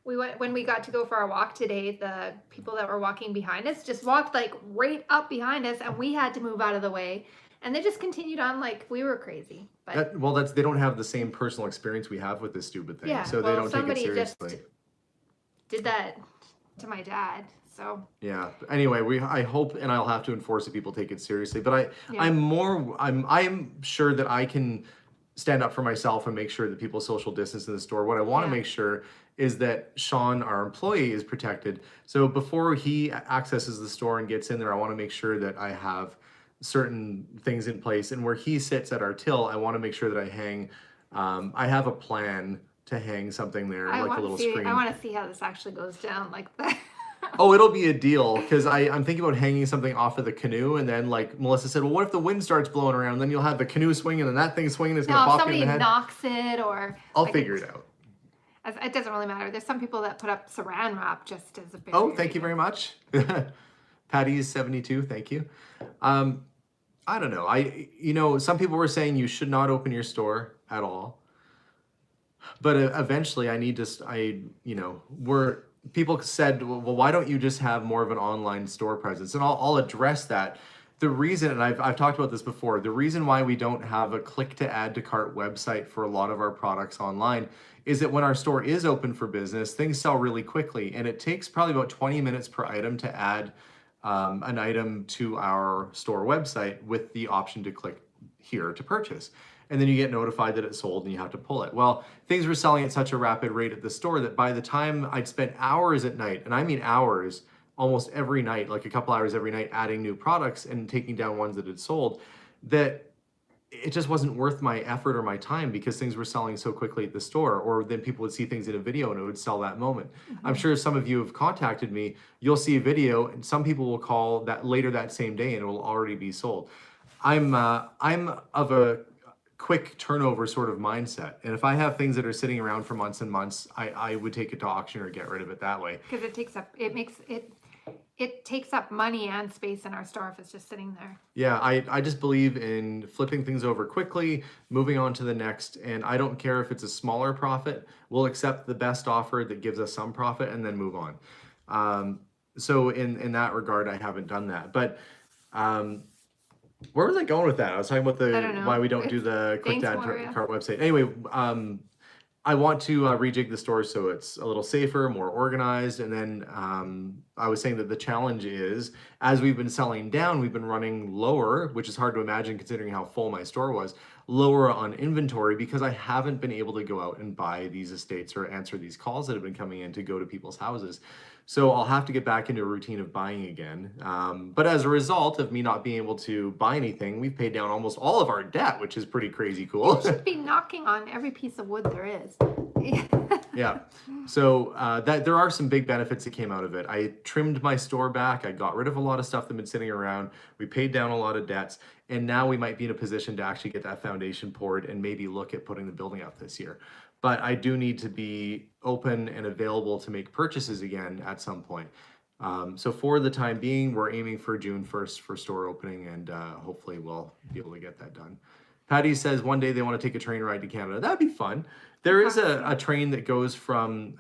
when we got to go for our walk today, the people that were walking behind us just walked like right up behind us, and we had to move out of the way, and they just continued on like we were crazy. But They don't have the same personal experience we have with this stupid thing, so they don't take it seriously. Just did that to my dad. So yeah. Anyway, I hope, and I'll have to enforce that people take it seriously. But I'm sure that I can stand up for myself and make sure that people social distance in the store. What I want to make sure is that Sean, our employee, is protected. So before he accesses the store and gets in there, I want to make sure that I have certain things in place. And where he sits at our till, I want to make sure that I hang. I have a plan to hang something there, like a little screen. I want to see how this actually goes down, like that. Oh, it'll be a deal, because I'm thinking about hanging something off of the canoe, and then like Melissa said, well, what if the wind starts blowing around? And then you'll have the canoe swinging and that thing swinging. It's gonna pop you in the head. If somebody knocks it, or I'll figure it out. It doesn't really matter. There's some people that put up saran wrap just as a barrier. Oh, thank you very much. Patty's 72. Thank you. I don't know. Some people were saying you should not open your store at all. But eventually, people said, well, why don't you just have more of an online store presence? And I'll address that. The reason, and I've talked about this before, the reason why we don't have a click to add to cart website for a lot of our products online is that when our store is open for business, things sell really quickly. And it takes probably about 20 minutes per item to add an item to our store website with the option to click here to purchase. And then you get notified that it's sold and you have to pull it. Well, things were selling at such a rapid rate at the store that by the time I'd spent hours at night, and I mean hours, almost every night, like a couple hours every night, adding new products and taking down ones that had sold, that it just wasn't worth my effort or my time because things were selling so quickly at the store, or then people would see things in a video and it would sell that moment. I'm sure some of you have contacted me. You'll see a video and some people will call that later that same day and it will already be sold. I'm of a quick turnover sort of mindset. And if I have things that are sitting around for months and months, I would take it to auction or get rid of it that way. Because it takes up money and space in our store if it's just sitting there. Yeah, I just believe in flipping things over quickly, moving on to the next, and I don't care if it's a smaller profit. We'll accept the best offer that gives us some profit and then move on. So in that regard, I haven't done that. But where was I going with that? I was talking about I don't know. why we don't do the quick Thanks, dad Maria. cart website. Anyway, I want to rejig the store so it's a little safer, more organized. And then I was saying that the challenge is, as we've been selling down, we've been running lower, which is hard to imagine considering how full my store was, lower on inventory because I haven't been able to go out and buy these estates or answer these calls that have been coming in to go to people's houses. So I'll have to get back into a routine of buying again. But as a result of me not being able to buy anything, we've paid down almost all of our debt, which is pretty crazy cool. You should be knocking on every piece of wood there is. Yeah. So that there are some big benefits that came out of it. I trimmed my store back. I got rid of a lot of stuff that had been sitting around. We paid down a lot of debts. And now we might be in a position to actually get that foundation poured and maybe look at putting the building up this year. But I do need to be open and available to make purchases again at some point. So for the time being, we're aiming for June 1st for store opening, and hopefully we'll be able to get that done. Patty says one day they want to take a train ride to Canada. That'd be fun. There is a train that goes from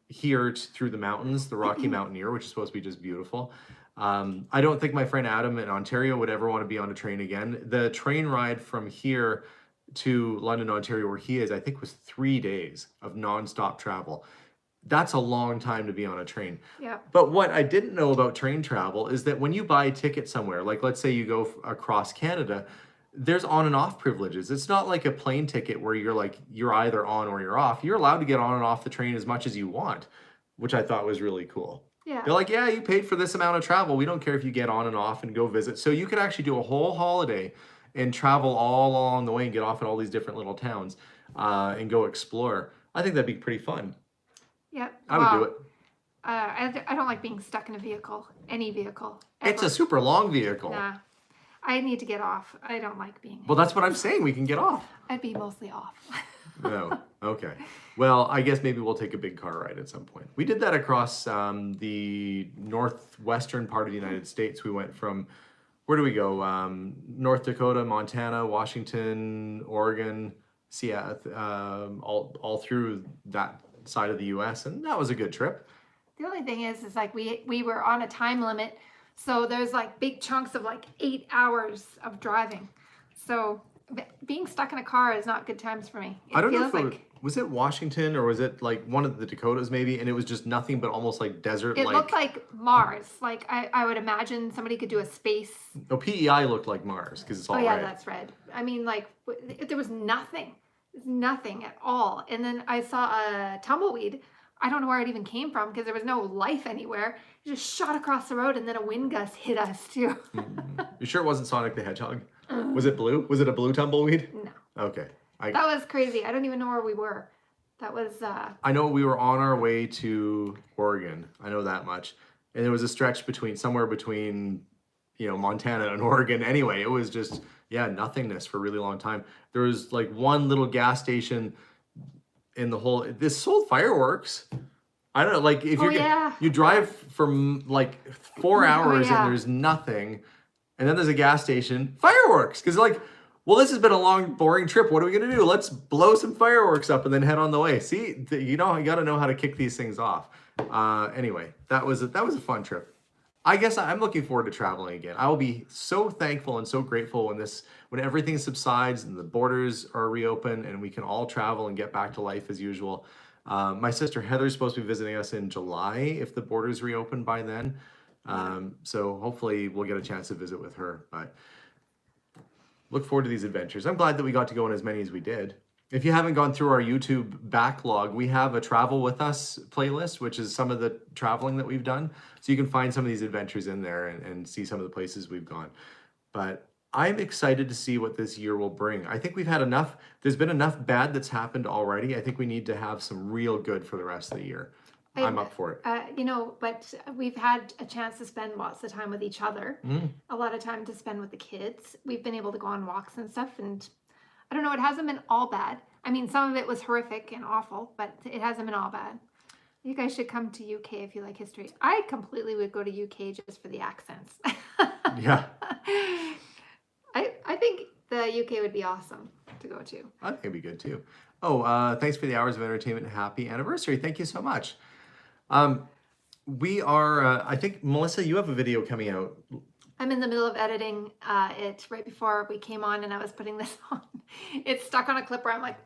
here through the mountains, the Rocky Mountaineer, which is supposed to be just beautiful. I don't think my friend Adam in Ontario would ever want to be on a train again. The train ride from here to London, Ontario, where he is, I think was 3 days of nonstop travel. That's a long time to be on a train. Yeah. But what I didn't know about train travel is that when you buy a ticket somewhere, like let's say you go across Canada, there's on and off privileges. It's not like a plane ticket where you're either on or you're off. You're allowed to get on and off the train as much as you want, which I thought was really cool. Yeah. They're like, yeah, you paid for this amount of travel. We don't care if you get on and off and go visit. So you could actually do a whole holiday and travel all along the way and get off at all these different little towns and go explore. I think that'd be pretty fun. Yeah. I would do it. I don't like being stuck in a vehicle, any vehicle. It's a ever. super long vehicle. Nah. I need to get off. I don't like being. Well, that's what I'm saying. We can get off. I'd be mostly off. No. Okay. Well, I guess maybe we'll take a big car ride at some point. We did that across the northwestern part of the United States. We went from, where do we go? North Dakota, Montana, Washington, Oregon, Seattle, all through that side of the U.S. And that was a good trip. The only thing is like we were on a time limit, so there's like big chunks of like 8 hours of driving. So being stuck in a car is not good times for me. I don't know if was it Washington or was it like one of the Dakotas maybe, and it was just nothing but almost like desert. It looked like Mars. Like I would imagine somebody could do a space. No, PEI looked like Mars because it's all Oh yeah, red. that's red. I mean, like there was nothing at all. And then I saw a tumbleweed. I don't know where it even came from because there was no life anywhere. It just shot across the road, and then a wind gust hit us too. You sure it wasn't Sonic the Hedgehog? Was it blue? Was it a blue tumbleweed? No. Okay. That was crazy. I don't even know where we were. That was. I know we were on our way to Oregon. I know that much. And there was a stretch somewhere between, Montana and Oregon. Anyway, it was just, nothingness for a really long time. There was like one little gas station in the whole. This sold fireworks. I don't know, like if you drive for like 4 hours and there's nothing, and then there's a gas station, fireworks, because like, well, this has been a long, boring trip. What are we gonna do? Let's blow some fireworks up and then head on the way. See, you got to know how to kick these things off. Anyway, that was a fun trip. I guess I'm looking forward to traveling again. I will be so thankful and so grateful when everything subsides and the borders are reopened and we can all travel and get back to life as usual. My sister Heather's supposed to be visiting us in July if the borders reopen by then. So hopefully we'll get a chance to visit with her. But look forward to these adventures. I'm glad that we got to go on as many as we did. If you haven't gone through our YouTube backlog, we have a Travel With Us playlist, which is some of the traveling that we've done. So you can find some of these adventures in there and see some of the places we've gone. But I'm excited to see what this year will bring. I think we've had enough, there's been enough bad that's happened already. I think we need to have some real good for the rest of the year. I'm I, up for it. but we've had a chance to spend lots of time with each other, Mm, a lot of time to spend with the kids. We've been able to go on walks and stuff, and I don't know, it hasn't been all bad. I mean, some of it was horrific and awful, but it hasn't been all bad. You guys should come to UK if you like history. I completely would go to UK just for the accents. yeah, I think the UK would be awesome to go to. I think it'd be good too. Oh, thanks for the hours of entertainment. Happy anniversary. Thank you so much. Um, we are, I think, Melissa, you have a video coming out. I'm in the middle of editing it right before we came on, and I was putting this on. It's stuck on a clip where I'm like,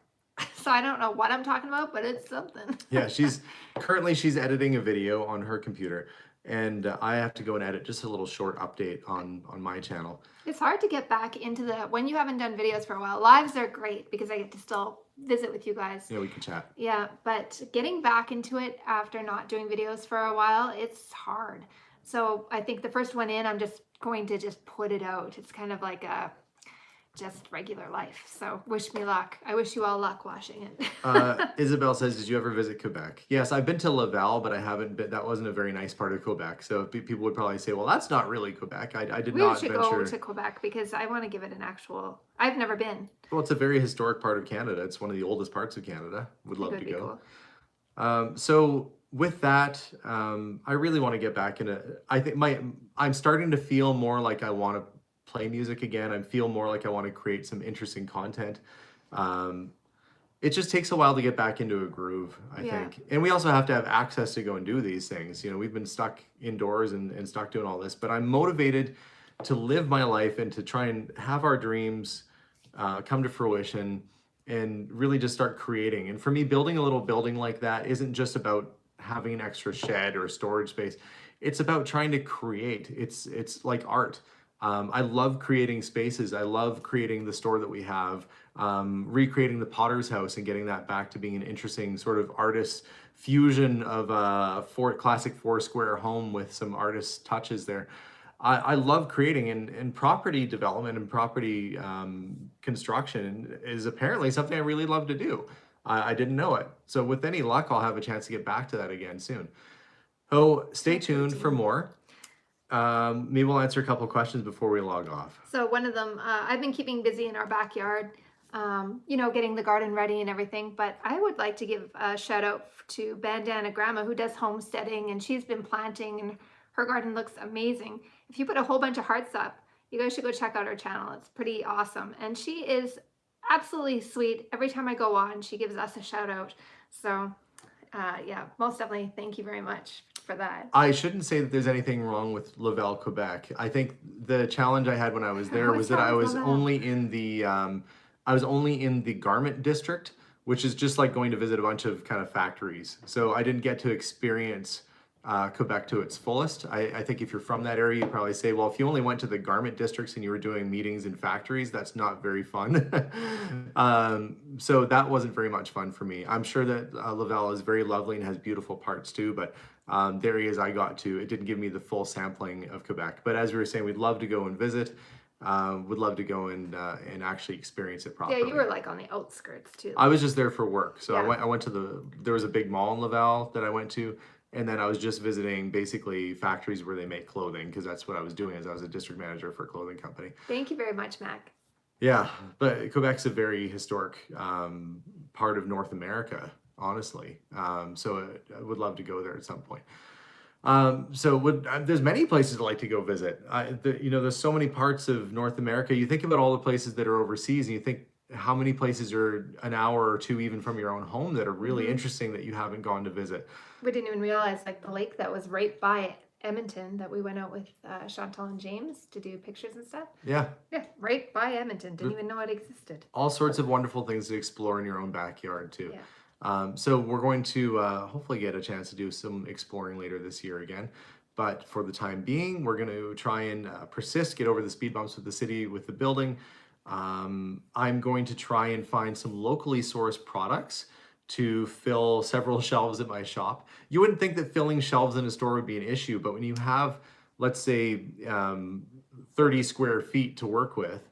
so I don't know what I'm talking about, but it's something. Yeah, she's editing a video on her computer, and I have to go and edit just a little short update on my channel. It's hard to get back into when you haven't done videos for a while. Lives are great because I get to still visit with you guys. Yeah, we can chat. Yeah, but getting back into it after not doing videos for a while, it's hard. So I think the first one in, I'm just going to just put it out. It's kind of like a just regular life. So wish me luck. I wish you all luck watching it. Isabel says, did you ever visit Quebec? Yes, I've been to Laval, but I haven't been, that wasn't a very nice part of Quebec. So people would probably say, well, that's not really Quebec. I did We not should venture. go to Quebec because I want to give it an actual. I've never been. Well, it's a very historic part of Canada. It's one of the oldest parts of Canada. Would It love would to be go. cool. So with that, I really want to get back into, I think I'm starting to feel more like I want to play music again. I feel more like I want to create some interesting content. It just takes a while to get back into a groove, I Yeah. think. And we also have to have access to go and do these things. You know, we've been stuck indoors and stuck doing all this, but I'm motivated to live my life and to try and have our dreams come to fruition and really just start creating. And for me, building a little building like that isn't just about having an extra shed or storage space. It's about trying to create. It's like art. I love creating spaces. I love creating the store that we have, recreating the Potter's House and getting that back to being an interesting sort of artist fusion of a classic four-square home with some artist touches there. I love creating, and property development and property construction is apparently something I really love to do. I didn't know it. So with any luck, I'll have a chance to get back to that again soon. Oh, stay tuned for more. Maybe we'll answer a couple questions before we log off. So one of them, I've been keeping busy in our backyard, getting the garden ready and everything. But I would like to give a shout out to Bandana Grandma, who does homesteading, and she's been planting, and her garden looks amazing. If you put a whole bunch of hearts up, you guys should go check out her channel. It's pretty awesome. And she is absolutely sweet. Every time I go on, she gives us a shout out. So yeah, most definitely thank you very much for that. I shouldn't say that there's anything wrong with Laval, Quebec. I think the challenge I had when I was there was that I was only in the garment district, which is just like going to visit a bunch of kind of factories. So I didn't get to experience Quebec to its fullest. I think if you're from that area, you'd probably say, well, if you only went to the garment districts and you were doing meetings in factories, that's not very fun. So that wasn't very much fun for me. I'm sure that Laval is very lovely and has beautiful parts too, but the areas I got to, it didn't give me the full sampling of Quebec. But as we were saying, we'd love to go and visit. Would love to go and actually experience it properly. Yeah, you were like on the outskirts too. I was just there for work. So Yeah. I went to there was a big mall in Laval that I went to. And then I was just visiting basically factories where they make clothing, because that's what I was doing as I was a district manager for a clothing company. Thank you very much, Mac. Yeah, but Quebec's a very historic part of North America, honestly. So I would love to go there at some point. There's many places I'd like to go visit. There's so many parts of North America. You think about all the places that are overseas, and you think how many places are an hour or two even from your own home that are really interesting that you haven't gone to visit. We didn't even realize like the lake that was right by Edmonton that we went out with Chantal and James to do pictures and stuff. Yeah. Yeah, right by Edmonton. Didn't even know it existed. All sorts of wonderful things to explore in your own backyard too. Yeah. So we're going to hopefully get a chance to do some exploring later this year again. But for the time being, we're going to try and persist, get over the speed bumps with the city, with the building. I'm going to try and find some locally sourced products to fill several shelves at my shop. You wouldn't think that filling shelves in a store would be an issue, but when you have, let's say, 30 square feet to work with,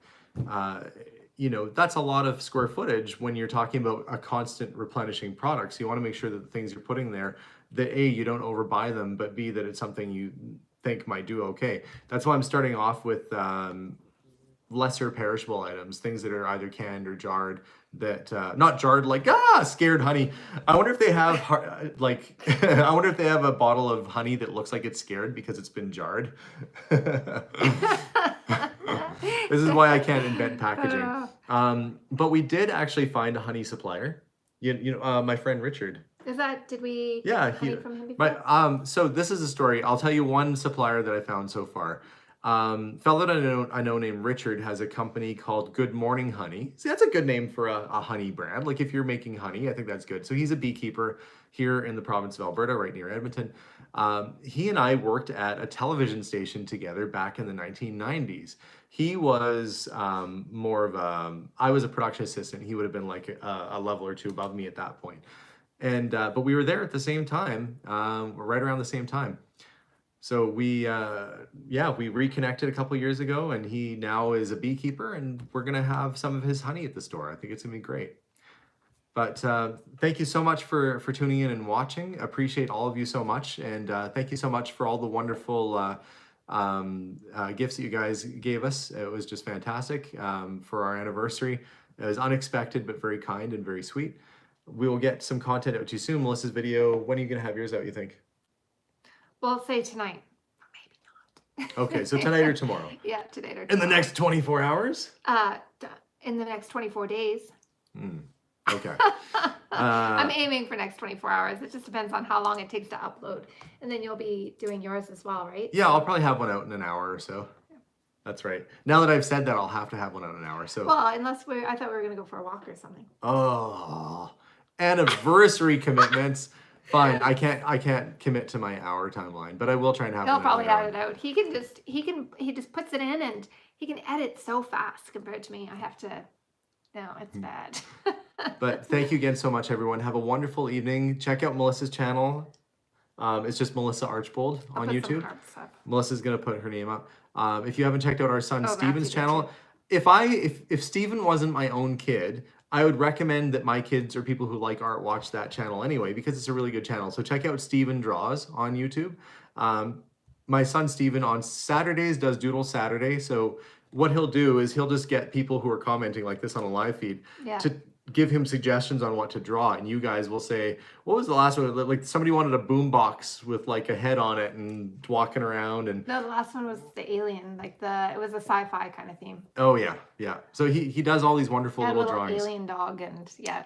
you know, that's a lot of square footage when you're talking about a constant replenishing product. So you want to make sure that the things you're putting there, that A, you don't overbuy them, but B, that it's something you think might do okay. That's why I'm starting off with lesser perishable items, things that are either canned or jarred, that not jarred like scared honey. I wonder if they have like I wonder if they have a bottle of honey that looks like it's scared because it's been jarred. This is why I can't invent packaging. But we did actually find a honey supplier. You know, my friend Richard. Did we Yeah, get honey from him before? so this is a story. I'll tell you one supplier that I found so far. Fellow that I know named Richard has a company called Good Morning Honey. See, that's a good name for a honey brand. Like if you're making honey, I think that's good. So he's a beekeeper here in the province of Alberta, right near Edmonton. He and I worked at a television station together back in the 1990s. He was more of I was a production assistant. He would have been like a level or two above me at that point. And but we were there at the same time, right around the same time. So we reconnected a couple years ago, and he now is a beekeeper, and we're gonna have some of his honey at the store. I think it's gonna be great. But thank you so much for tuning in and watching. Appreciate all of you so much, and thank you so much for all the wonderful gifts that you guys gave us. It was just fantastic for our anniversary. It was unexpected, but very kind and very sweet. We will get some content out to you soon. Melissa's video, when are you gonna have yours out, you think? Well, say tonight, or maybe not. Okay, so tonight or tomorrow? Yeah, tonight or tomorrow. In the next 24 hours? In the next 24 days. Okay. I'm aiming for next 24 hours. It just depends on how long it takes to upload. And then you'll be doing yours as well, right? Yeah, I'll probably have one out in an hour or so. Yeah. That's right. Now that I've said that, I'll have to have one out in an hour. So. Well, unless I thought we were going to go for a walk or something. Oh, anniversary commitments. Fine, I can't commit to my hour timeline, but I will try and have. He'll probably edit it out. He just puts it in, and he can edit so fast compared to me. I have to. No, it's bad. But thank you again so much, everyone. Have a wonderful evening. Check out Melissa's channel. It's just Melissa Archbold on YouTube. Melissa's gonna put her name up. If you haven't checked out our son Steven's channel, if Steven wasn't my own kid, I would recommend that my kids or people who like art watch that channel anyway, because it's a really good channel. So check out Steven Draws on YouTube. My son Steven on Saturdays does Doodle Saturday. So what he'll do is he'll just get people who are commenting like this on a live feed to give him suggestions on what to draw. And you guys will say, what was the last one? Like somebody wanted a boom box with like a head on it and walking around. And no, the last one was the alien, like it was a sci-fi kind of theme. Oh yeah. So he does all these wonderful little drawings. Alien dog and yeah.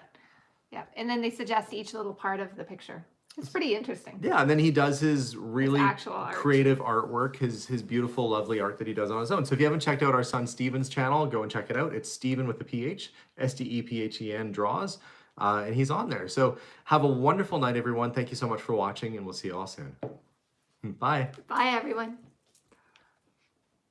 And then they suggest each little part of the picture. It's pretty interesting. Yeah, and then he does his really creative artwork, his beautiful, lovely art that he does on his own. So if you haven't checked out our son Steven's channel, go and check it out. It's Steven with the PH, SDEPHEN Draws, and he's on there. So have a wonderful night, everyone. Thank you so much for watching, and we'll see you all soon. Bye. Bye, everyone.